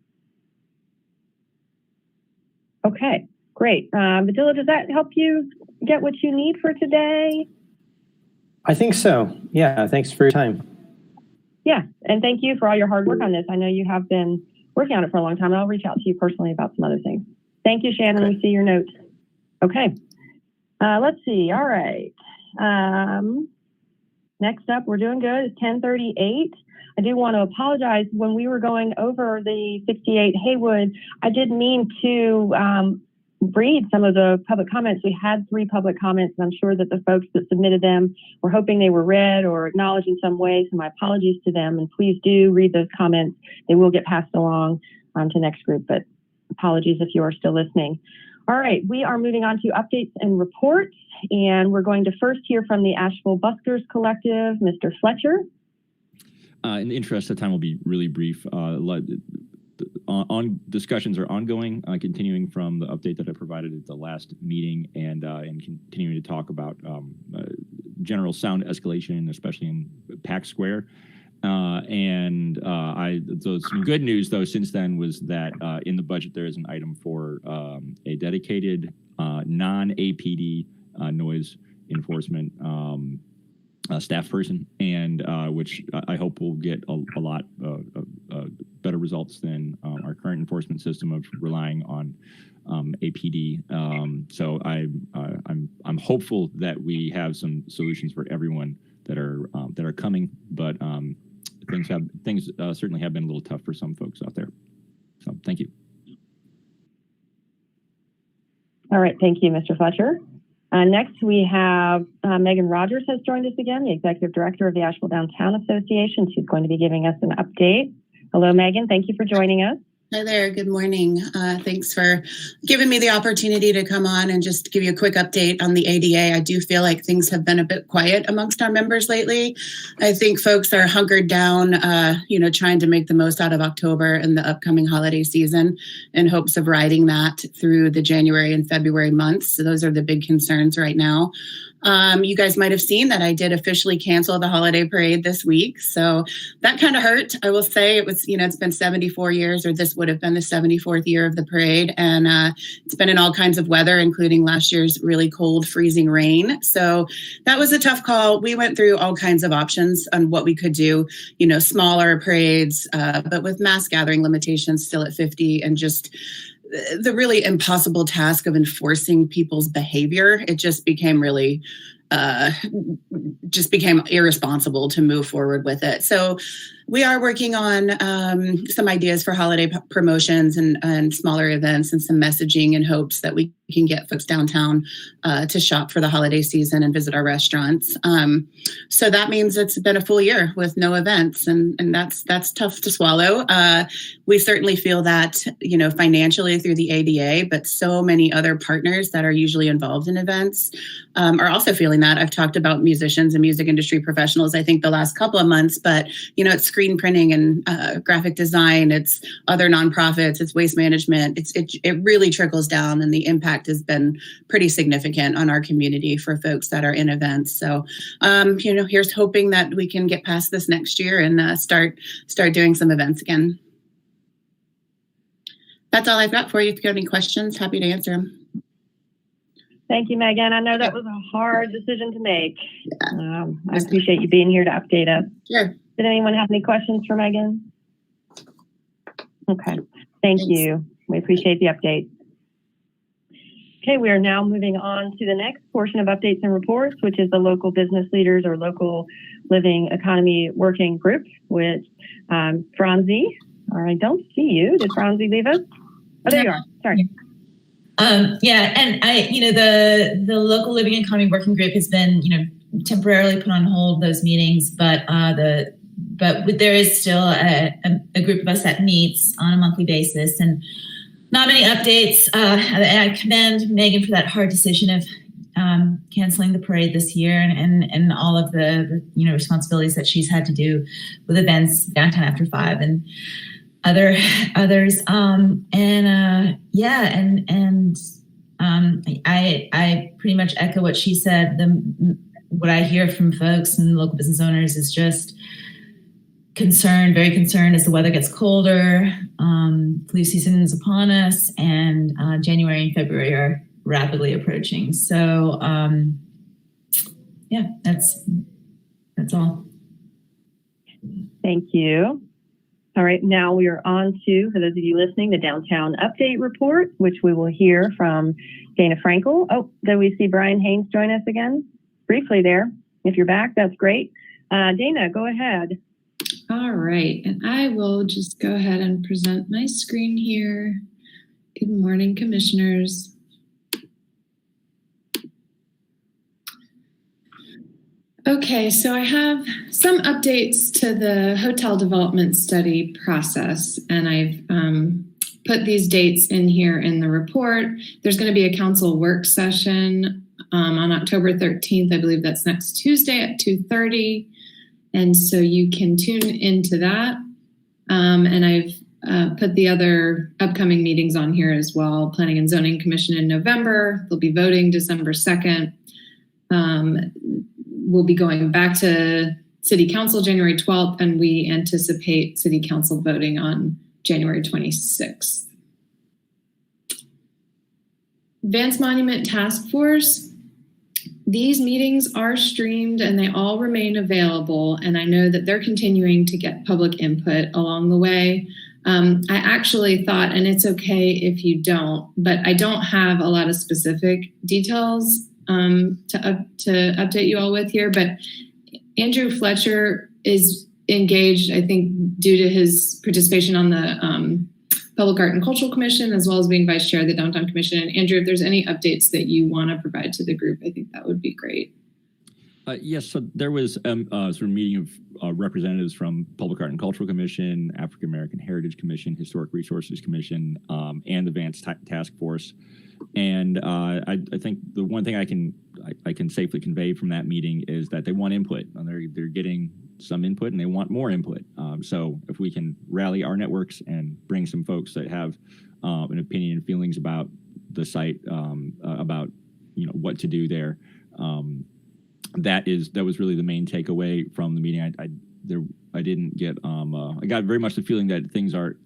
Okay, great. Vidila, does that help you get what you need for today? I think so. Yeah, thanks for your time. Yeah, and thank you for all your hard work on this. I know you have been working on it for a long time, and I'll reach out to you personally about some other things. Thank you, Shannon. Okay. We see your notes. Okay, let's see. All right. Next up, we're doing good. It's 10:38. I do want to apologize. When we were going over the 68 Haywood, I did mean to read some of the public comments. We had 3 public comments, and I'm sure that the folks that submitted them were hoping they were read or acknowledged in some way. So my apologies to them, and please do read those comments. They will get passed along to next group, but apologies if you are still listening. All right, we are moving on to updates and reports, and we're going to first hear from the Asheville Buskers Collective, Mr. Fletcher. In the interest of time, will be really brief. Discussions are ongoing, continuing from the update that I provided at the last meeting, and continuing to talk about general sound escalation, especially in Pack Square. So some good news though since then was that in the budget there is an item for a dedicated non-APD noise enforcement staff person, and which I hope will get a lot better results than our current enforcement system of relying on APD. So I'm hopeful that we have some solutions for everyone that are coming, but things certainly have been a little tough for some folks out there. So thank you. All right, thank you, Mr. Fletcher. Next, we have Megan Rogers has joined us again, the Executive Director of the Asheville Downtown Association. She's going to be giving us an update. Hello, Megan. Thank you for joining us. Hi there. Good morning. Thanks for giving me the opportunity to come on and just give you a quick update on the ADA. I do feel like things have been a bit quiet amongst our members lately. I think folks are hunkered down, trying to make the most out of October and the upcoming holiday season in hopes of riding that through the January and February months. So those are the big concerns right now. You guys might have seen that I did officially cancel the holiday parade this week. So that kind of hurt. I will say it was, it's been 74 years, or this would have been the 74th year of the parade. And it's been in all kinds of weather, including last year's really cold, freezing rain. So that was a tough call. We went through all kinds of options on what we could do, smaller parades, but with mass gathering limitations still at 50, and just the really impossible task of enforcing people's behavior. It just became really, irresponsible to move forward with it. So we are working on some ideas for holiday promotions and smaller events and some messaging in hopes that we can get folks downtown to shop for the holiday season and visit our restaurants. So that means it's been a full year with no events, and that's tough to swallow. We certainly feel that, financially through the ADA, but so many other partners that are usually involved in events are also feeling that. I've talked about musicians and music industry professionals, I think, the last couple of months, but, it's screen printing and graphic design, it's other nonprofits, it's waste management. It really trickles down, and the impact has been pretty significant on our community for folks that are in events. So, here's hoping that we can get past this next year and start doing some events again. That's all I've got for you. If you have any questions, happy to answer them. Thank you, Megan. I know that was a hard decision to make. I appreciate you being here to update us. Sure. Did anyone have any questions for Megan? Okay, thank you. We appreciate the update. Okay, we are now moving on to the next portion of updates and reports, which is the local business leaders or local living economy working group with Franzi. I don't see you. Did Franzi leave us? Oh, there you are. Sorry. And the local living economy working group has been, temporarily put on hold, those meetings, but there is still a group of us that meets on a monthly basis, and not many updates. I commend Megan for that hard decision of canceling the parade this year and all of the responsibilities that she's had to do with events downtown after 5 and others. I pretty much echo what she said. What I hear from folks and local business owners is just very concerned as the weather gets colder. Flu season is upon us, and January and February are rapidly approaching. So, that's all. Thank you. All right, now we are on to, for those of you listening, the Downtown Update Report, which we will hear from Dana Frankel. Oh, did we see Brian Haynes join us again? Briefly there. If you're back, that's great. Dana, go ahead. All right, and I will just go ahead and present my screen here. Good morning, commissioners. Okay, so I have some updates to the hotel development study process, and I've put these dates in here in the report. There's going to be a council work session on October 13th. I believe that's next Tuesday at 2:30. And so you can tune into that. And I've put the other upcoming meetings on here as well. Planning and Zoning Commission in November. They'll be voting December 2nd. we'll be going back to City Council January 12th, and we anticipate City Council voting on January 26th. Advanced Monument Task Force. These meetings are streamed and they all remain available. And I know that they're continuing to get public input along the way. I actually thought, and it's okay if you don't, but I don't have a lot of specific details to update you all with here. But Andrew Fletcher is engaged, I think, due to his participation on the Public Art and Cultural Commission, as well as being vice chair of the Downtown Commission. And Andrew, if there's any updates that you want to provide to the group, I think that would be great. Yes, so there was sort of meeting of representatives from Public Art and Cultural Commission, African American Heritage Commission, Historic Resources Commission, and the Advanced Task Force. And I think the one thing I can safely convey from that meeting is that they want input. And they're getting some input and they want more input. So if we can rally our networks and bring some folks that have an opinion and feelings about the site, about what to do there. That was really the main takeaway from the meeting. I didn't get I got very much the feeling that things are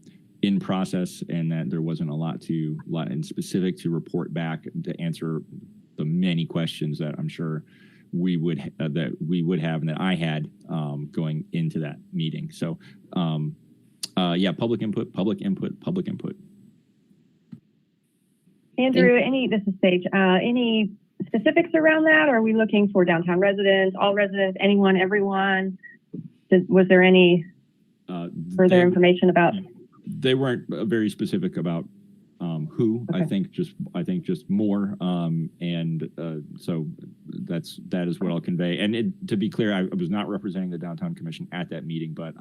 in process and that there wasn't a lot in specific to report back to answer the many questions that I'm sure we would have and that I had going into that meeting. So public input. Andrew, this is Sage. Any specifics around that? Or are we looking for downtown residents, all residents, anyone, everyone? Was there any further information about? They weren't very specific about who. Okay. I think just more. So that is what I'll convey. And to be clear, I was not representing the Downtown Commission at that meeting, but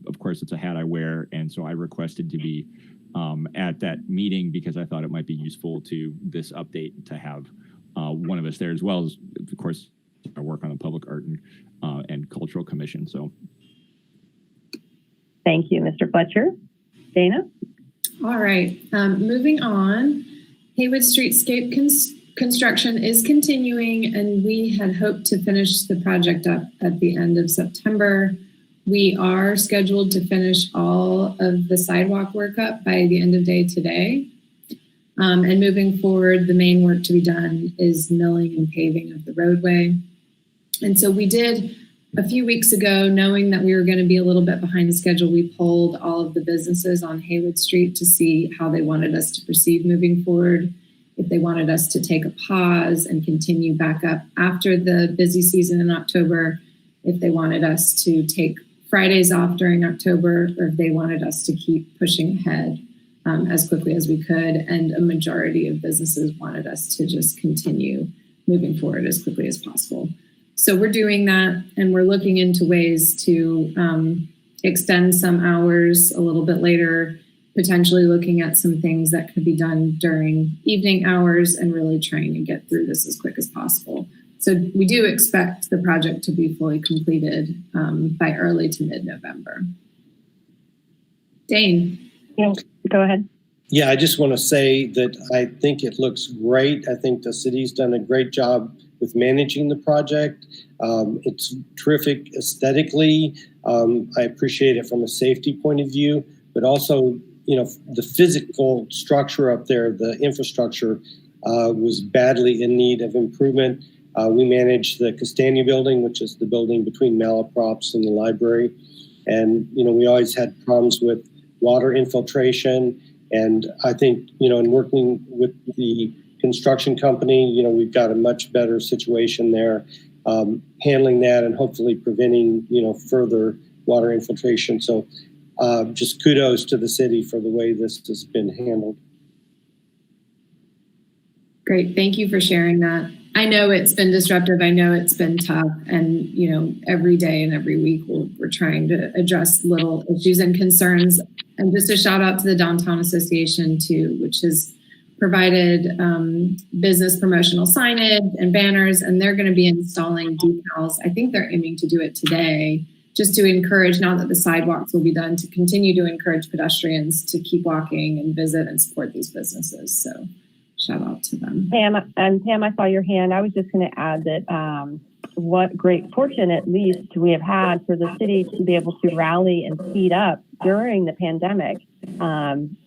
of course, it's a hat I wear, and so I requested to be at that meeting because I thought it might be useful to this update to have one of us there, as well as, of course, I work on the Public Art and Cultural Commission. So, thank you, Mr. Fletcher. Dana? All right, moving on. Haywood Streetscape construction is continuing, and we had hoped to finish the project up at the end of September. We are scheduled to finish all of the sidewalk work up by the end of day today. And moving forward, the main work to be done is milling and paving of the roadway. And so we did a few weeks ago, knowing that we were going to be a little bit behind schedule, we polled all of the businesses on Haywood Street to see how they wanted us to proceed moving forward, if they wanted us to take a pause and continue back up after the busy season in October, if they wanted us to take Fridays off during October, or if they wanted us to keep pushing ahead as quickly as we could. And a majority of businesses wanted us to just continue moving forward as quickly as possible. So we're doing that, and we're looking into ways to extend some hours a little bit later, potentially looking at some things that could be done during evening hours and really trying to get through this as quick as possible. So we do expect the project to be fully completed by early to mid-November. Dane. Yeah, go ahead. Yeah, I just want to say that I think it looks great. I think the city's done a great job with managing the project. It's terrific aesthetically. I appreciate it from a safety point of view, but also, the physical structure up there, the infrastructure was badly in need of improvement. We managed the Castagna building, which is the building between Malaprops and the library. And, we always had problems with water infiltration. And I think, in working with the construction company, we've got a much better situation there, handling that and hopefully preventing, further water infiltration. So just kudos to the city for the way this has been handled. Great. Thank you for sharing that. I know it's been disruptive. I know it's been tough. And, every day and every week we're trying to address little issues and concerns. And just a shout out to the Downtown Association too, which has provided business promotional signage and banners, and they're going to be installing decals. I think they're aiming to do it today, just to encourage, now that the sidewalks will be done, to continue to encourage pedestrians to keep walking and visit and support these businesses. So shout out to them. Pam, I saw your hand. I was just going to add that what great fortune, at least, we have had for the city to be able to rally and speed up during the pandemic.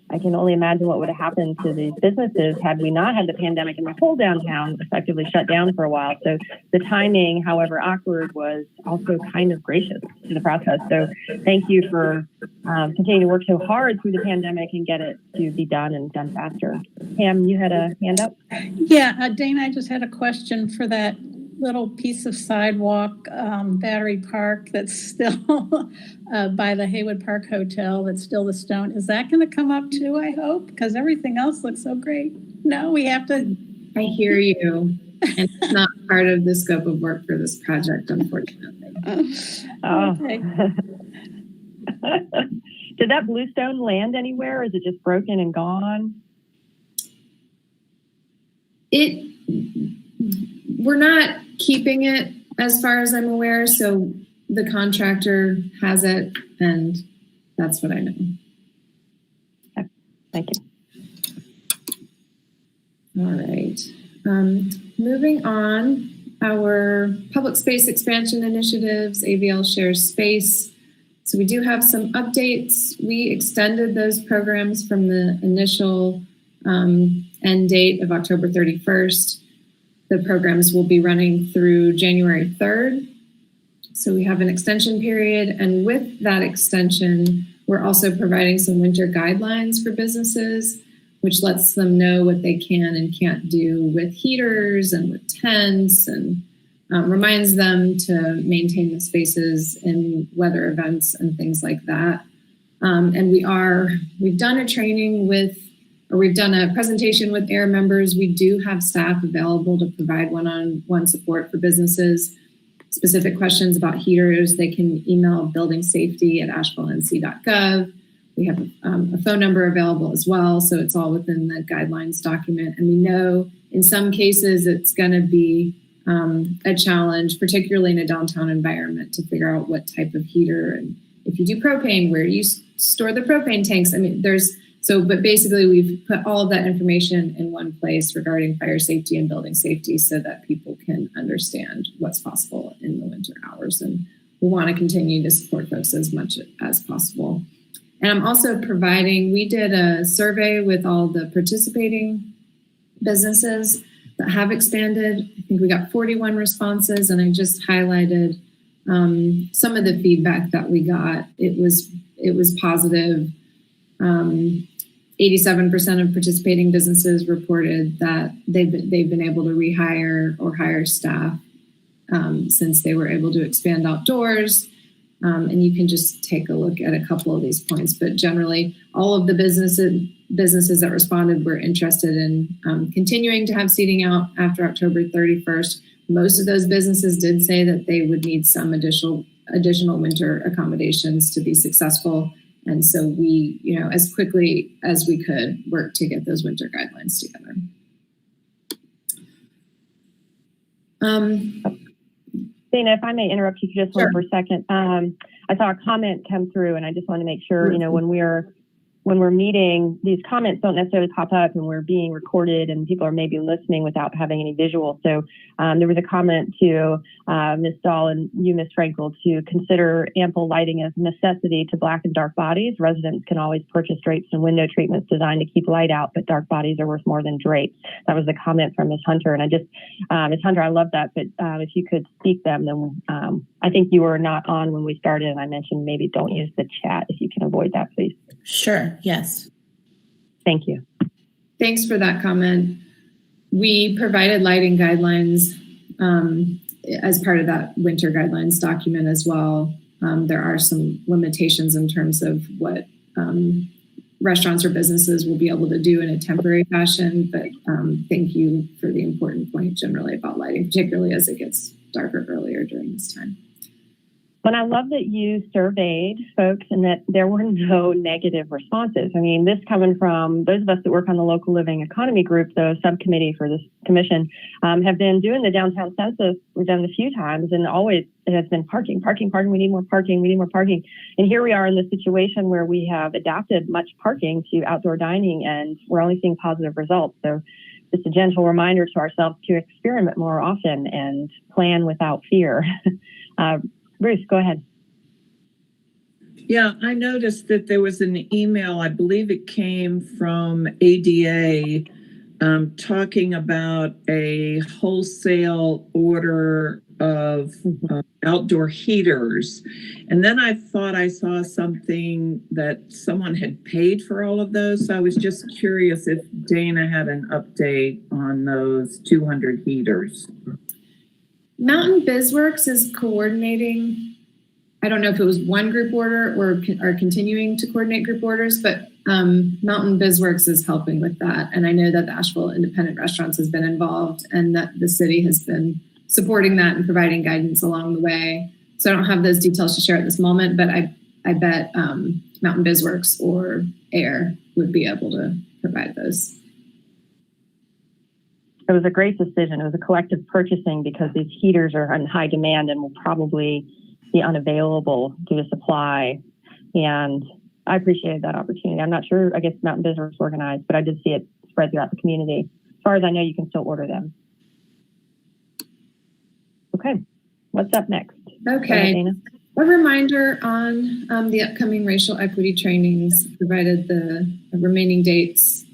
I can only imagine what would have happened to these businesses had we not had the pandemic and the whole downtown effectively shut down for a while. So the timing, however awkward, was also kind of gracious to the process. So thank you for continuing to work so hard through the pandemic and get it to be done and done faster. Pam, you had a hand up? Yeah, Dana, I just had a question for that little piece of sidewalk, Battery Park, that's still by the Haywood Park Hotel, that's still the stone. Is that going to come up too, I hope? Because everything else looks so great. No, we have to. I hear you. And it's not part of the scope of work for this project, unfortunately. Okay. Did that bluestone land anywhere, or is it just broken and gone? We're not keeping it as far as I'm aware, so the contractor has it, and that's what I know. Okay. Thank you. All right. Moving on, our public space expansion initiatives, AVL shares space. So we do have some updates. We extended those programs from the initial end date of October 31st. The programs will be running through January 3rd. So we have an extension period. And with that extension, we're also providing some winter guidelines for businesses, which lets them know what they can and can't do with heaters and with tents, and reminds them to maintain the spaces in weather events and things like that. And we've done a training we've done a presentation with AIR members. We do have staff available to provide one-on-one support for businesses. Specific questions about heaters, they can email buildingsafety@asheville.nc.gov. We have a phone number available as well, so it's all within the guidelines document. And we know in some cases it's going to be a challenge, particularly in a downtown environment, to figure out what type of heater, and if you do propane, where you store the propane tanks. I mean, but basically we've put all of that information in one place regarding fire safety and building safety so that people can understand what's possible in the winter hours. And we want to continue to support folks as much as possible. And I'm also we did a survey with all the participating businesses that have expanded. I think we got 41 responses, and I just highlighted some of the feedback that we got. It was positive. 87% of participating businesses reported that they've been able to rehire or hire staff since they were able to expand outdoors. And you can just take a look at a couple of these points. But generally, all of the businesses that responded were interested in continuing to have seating out after October 31st. Most of those businesses did say that they would need some additional winter accommodations to be successful. And so we, as quickly as we could, work to get those winter guidelines together. Dana, if I may interrupt you just for a second. I saw a comment come through, and I just want to make sure, when we're meeting, these comments don't necessarily pop up, and we're being recorded, and people are maybe listening without having any visual. So there was a comment to Ms. Dahl and you, Ms. Frankel, to consider ample lighting as a necessity to black and dark bodies. Residents can always purchase drapes and window treatments designed to keep light out, but dark bodies are worth more than drapes. That was the comment from Ms. Hunter. And Ms. Hunter, I love that, but if you could speak them, then I think you were not on when we started, and I mentioned maybe don't use the chat if you can avoid that, please. Sure. Yes. Thank you. Thanks for that comment. We provided lighting guidelines as part of that winter guidelines document as well. There are some limitations in terms of what restaurants or businesses will be able to do in a temporary fashion, but thank you for the important point generally about lighting, particularly as it gets darker earlier during this time. And I love that you surveyed folks and that there were no negative responses. I mean, this coming from those of us that work on the local living economy group, the subcommittee for this commission, have been doing the downtown census. We've done it a few times, and always it has been parking. We need more parking. And here we are in this situation where we have adapted much parking to outdoor dining, and we're only seeing positive results. So just a gentle reminder to ourselves to experiment more often and plan without fear. Bruce, go ahead. Yeah, I noticed that there was an email, I believe it came from ADA, talking about a wholesale order of outdoor heaters. And then I thought I saw something that someone had paid for all of those. So I was just curious if Dana had an update on those 200 heaters. Mountain BizWorks is coordinating. I don't know if it was one group order or are continuing to coordinate group orders, but Mountain BizWorks is helping with that. And I know that the Asheville Independent Restaurants has been involved and that the city has been supporting that and providing guidance along the way. So I don't have those details to share at this moment, but I bet Mountain BizWorks or AIR would be able to provide those. It was a great decision. It was a collective purchasing because these heaters are in high demand and will probably be unavailable due to supply. And I appreciated that opportunity. I'm not sure, I guess Mountain BizWorks organized, but I did see it spread throughout the community. As far as I know, you can still order them. Okay, what's up next? Okay, a reminder on the upcoming racial equity trainings, provided the remaining dates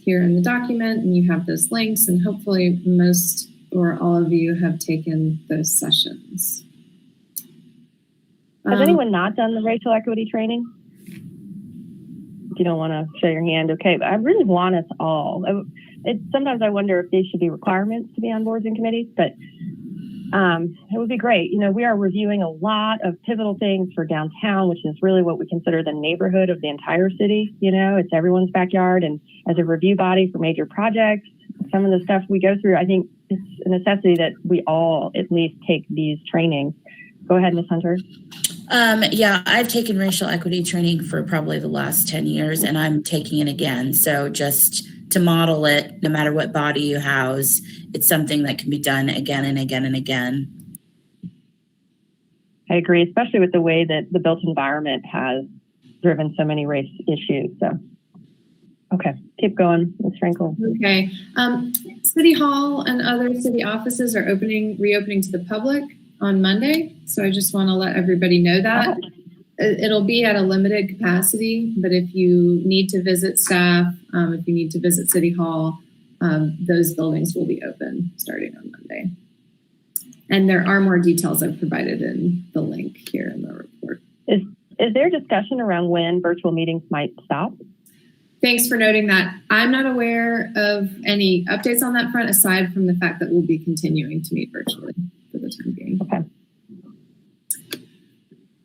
here in the document, and you have those links, and hopefully most or all of you have taken those sessions. Has anyone not done the racial equity training? If you don't want to show your hand, okay, but I really want us all. Sometimes I wonder if these should be requirements to be on boards and committees, but it would be great. You know, we are reviewing a lot of pivotal things for downtown, which is really what we consider the neighborhood of the entire city. You know, it's everyone's backyard. And as a review body for major projects, some of the stuff we go through, I think it's a necessity that we all at least take these trainings. Go ahead, Ms. Hunter. Yeah, I've taken racial equity training for probably the last 10 years, and I'm taking it again. So just to model it, no matter what body you house, it's something that can be done again and again and again. I agree, especially with the way that the built environment has driven so many race issues. So, okay, keep going, Ms. Frankel. Okay, City Hall and other city offices are reopening to the public on Monday. So I just want to let everybody know that. It'll be at a limited capacity, but if you need to visit staff, if you need to visit City Hall, those buildings will be open starting on Monday. And there are more details I've provided in the link here in the report. Is there discussion around when virtual meetings might stop? Thanks for noting that. I'm not aware of any updates on that front, aside from the fact that we'll be continuing to meet virtually for the time being. Okay.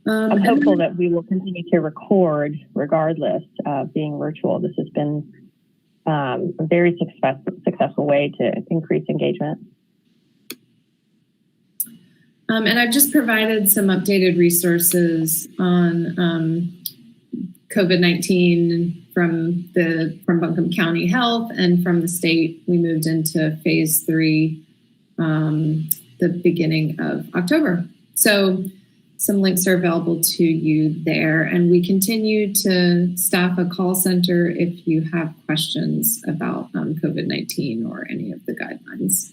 I'm hopeful that we will continue to record regardless of being virtual. This has been a very successful way to increase engagement. And I've just provided some updated resources on COVID-19 from Buncombe County Health and from the state. We moved into phase 3 the beginning of October. So some links are available to you there. And we continue to staff a call center if you have questions about COVID-19 or any of the guidelines.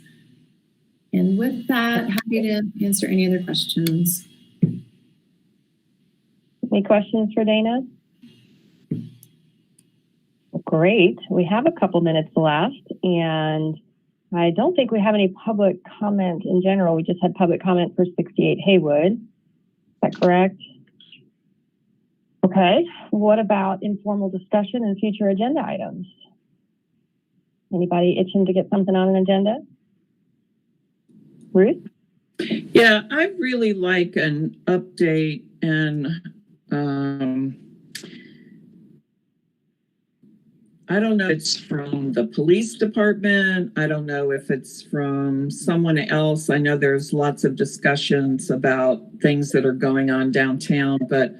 And with that, happy to answer any other questions. Any questions for Dana? Great. We have a couple minutes left, and I don't think we have any public comment in general. We just had public comment for 68 Haywood. Is that correct? Okay. What about informal discussion and future agenda items? Anybody itching to get something on an agenda? Ruth? Yeah, I'd really like an update and I don't know if it's from the police department. I don't know if it's from someone else. I know there's lots of discussions about things that are going on downtown, but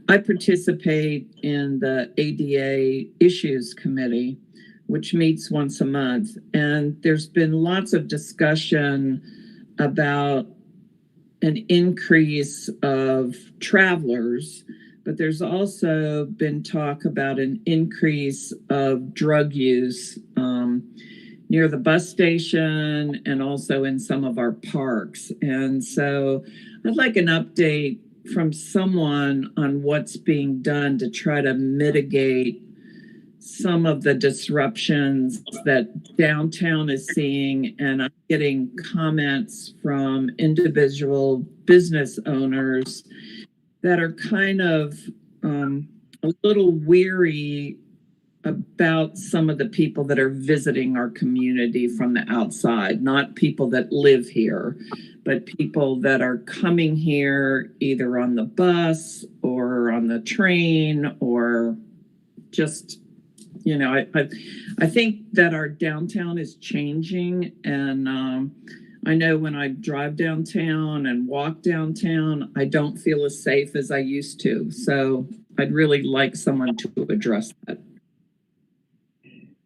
I participate in the ADA Issues Committee, which meets once a month. And there's been lots of discussion about an increase of travelers, but there's also been talk about an increase of drug use near the bus station and also in some of our parks. And so I'd like an update from someone on what's being done to try to mitigate some of the disruptions that downtown is seeing. And I'm getting comments from individual business owners that are kind of a little weary about some of the people that are visiting our community from the outside, not people that live here, but people that are coming here either on the bus or on the train or just, you know, I think that our downtown is changing. And I know when I drive downtown and walk downtown, I don't feel as safe as I used to. So I'd really like someone to address that.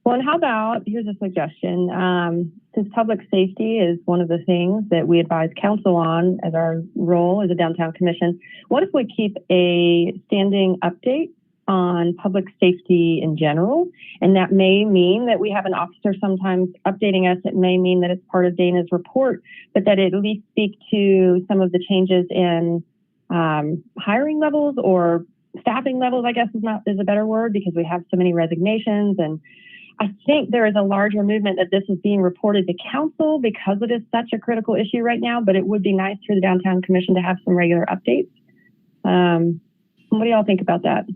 Well, and how about, here's a suggestion. Since public safety is one of the things that we advise council on as our role as a downtown commission, what if we keep a standing update on public safety in general? And that may mean that we have an officer sometimes updating us. It may mean that it's part of Dana's report, but that it at least speak to some of the changes in hiring levels or staffing levels, I guess is a better word, because we have so many resignations. And I think there is a larger movement that this is being reported to council because it is such a critical issue right now, but it would be nice for the downtown commission to have some regular updates. What do y'all think about that?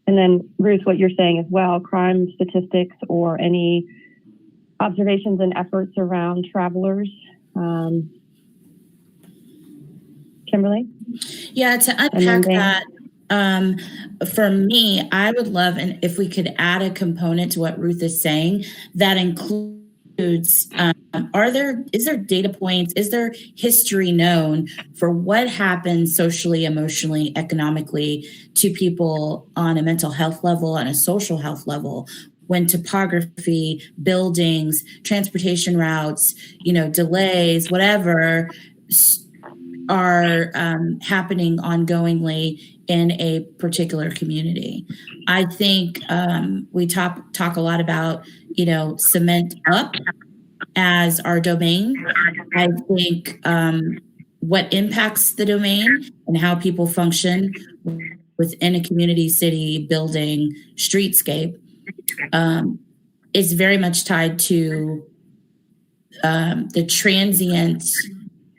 And then Ruth, what you're saying as well, crime statistics or any observations and efforts around travelers. Kimberly? Yeah, to unpack that, for me, I would love, and if we could add a component to what Ruth is saying, that includes, is there data points, is there history known for what happens socially, emotionally, economically to people on a mental health level, on a social health level, when topography, buildings, transportation routes, delays, whatever, are happening ongoingly in a particular community. I think we talk a lot about, cement up as our domain. I think what impacts the domain and how people function within a community, city, building, streetscape is very much tied to the transient,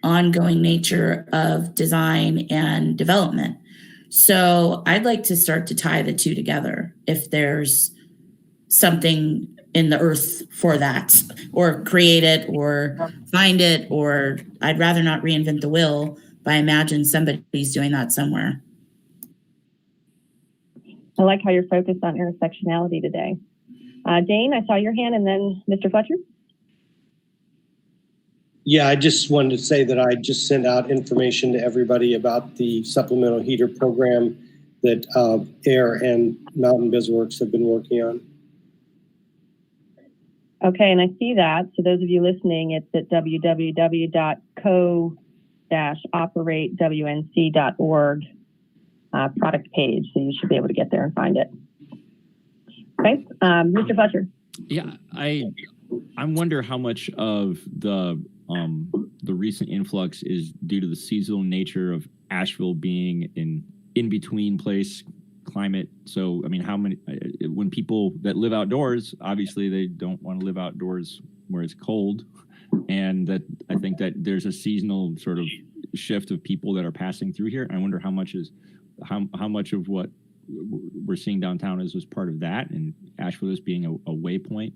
ongoing nature of design and development. So I'd like to start to tie the two together if there's something in the earth for that, or create it or find it, or I'd rather not reinvent the wheel, but I imagine somebody's doing that somewhere. I like how you're focused on intersectionality today. Dane, I saw your hand, and then Mr. Fletcher. Yeah, I just wanted to say that I just sent out information to everybody about the supplemental heater program that Air and Mountain BizWorks have been working on. Okay, and I see that. So those of you listening, it's at www.co-operatewnc.org product page. So you should be able to get there and find it. Okay, Mr. Fletcher. Yeah, I wonder how much of the recent influx is due to the seasonal nature of Asheville being an in-between place climate. So, I mean, when people that live outdoors, obviously they don't want to live outdoors where it's cold. And that I think that there's a seasonal sort of shift of people that are passing through here. I wonder how much of what we're seeing downtown is part of that, and Asheville is being a waypoint.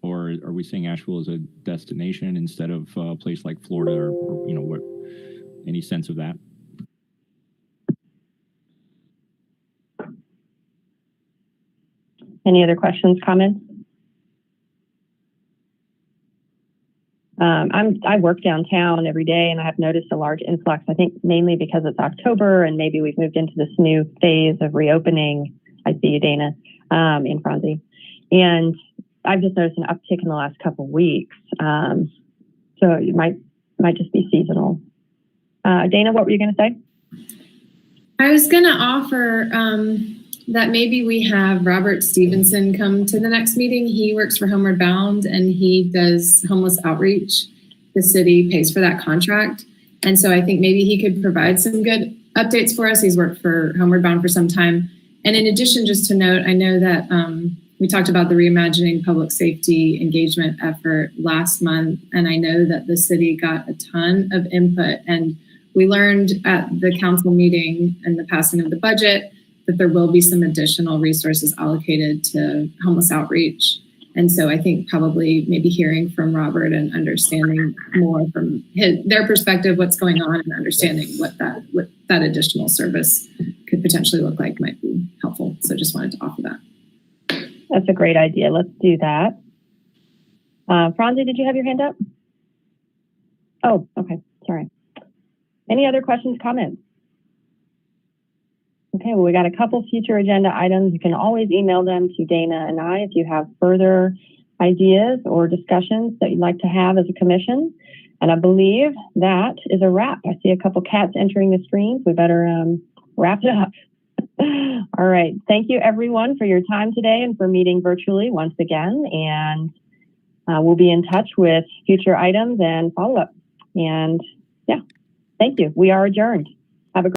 Or are we seeing Asheville as a destination instead of a place like Florida, or what? Any sense of that? Any other questions, comments? I work downtown every day, and I have noticed a large influx. I think mainly because it's October, and maybe we've moved into this new phase of reopening. I see you, Dana, in Franzi, and I've just noticed an uptick in the last couple of weeks. So it might just be seasonal. Dana, what were you going to say? I was going to offer that maybe we have Robert Stevenson come to the next meeting. He works for Homeward Bound and he does homeless outreach. The city pays for that contract. And so I think maybe he could provide some good updates for us. He's worked for Homeward Bound for some time. And in addition, just to note, I know that we talked about the Reimagining Public Safety engagement effort last month. And I know that the city got a ton of input. And we learned at the council meeting and the passing of the budget that there will be some additional resources allocated to homeless outreach. And so I think probably maybe hearing from Robert and understanding more from their perspective, what's going on, and understanding what that additional service could potentially look like might be helpful. So just wanted to offer that. That's a great idea. Let's do that. Franzi, did you have your hand up? Oh, okay. Sorry. Any other questions, comments? Okay, well, we got a couple future agenda items. You can always email them to Dana and I if you have further ideas or discussions that you'd like to have as a commission. And I believe that is a wrap. I see a couple cats entering the stream. We better wrap it up. All right. Thank you, everyone, for your time today and for meeting virtually once again. And we'll be in touch with future items and follow-up. And yeah, thank you. We are adjourned.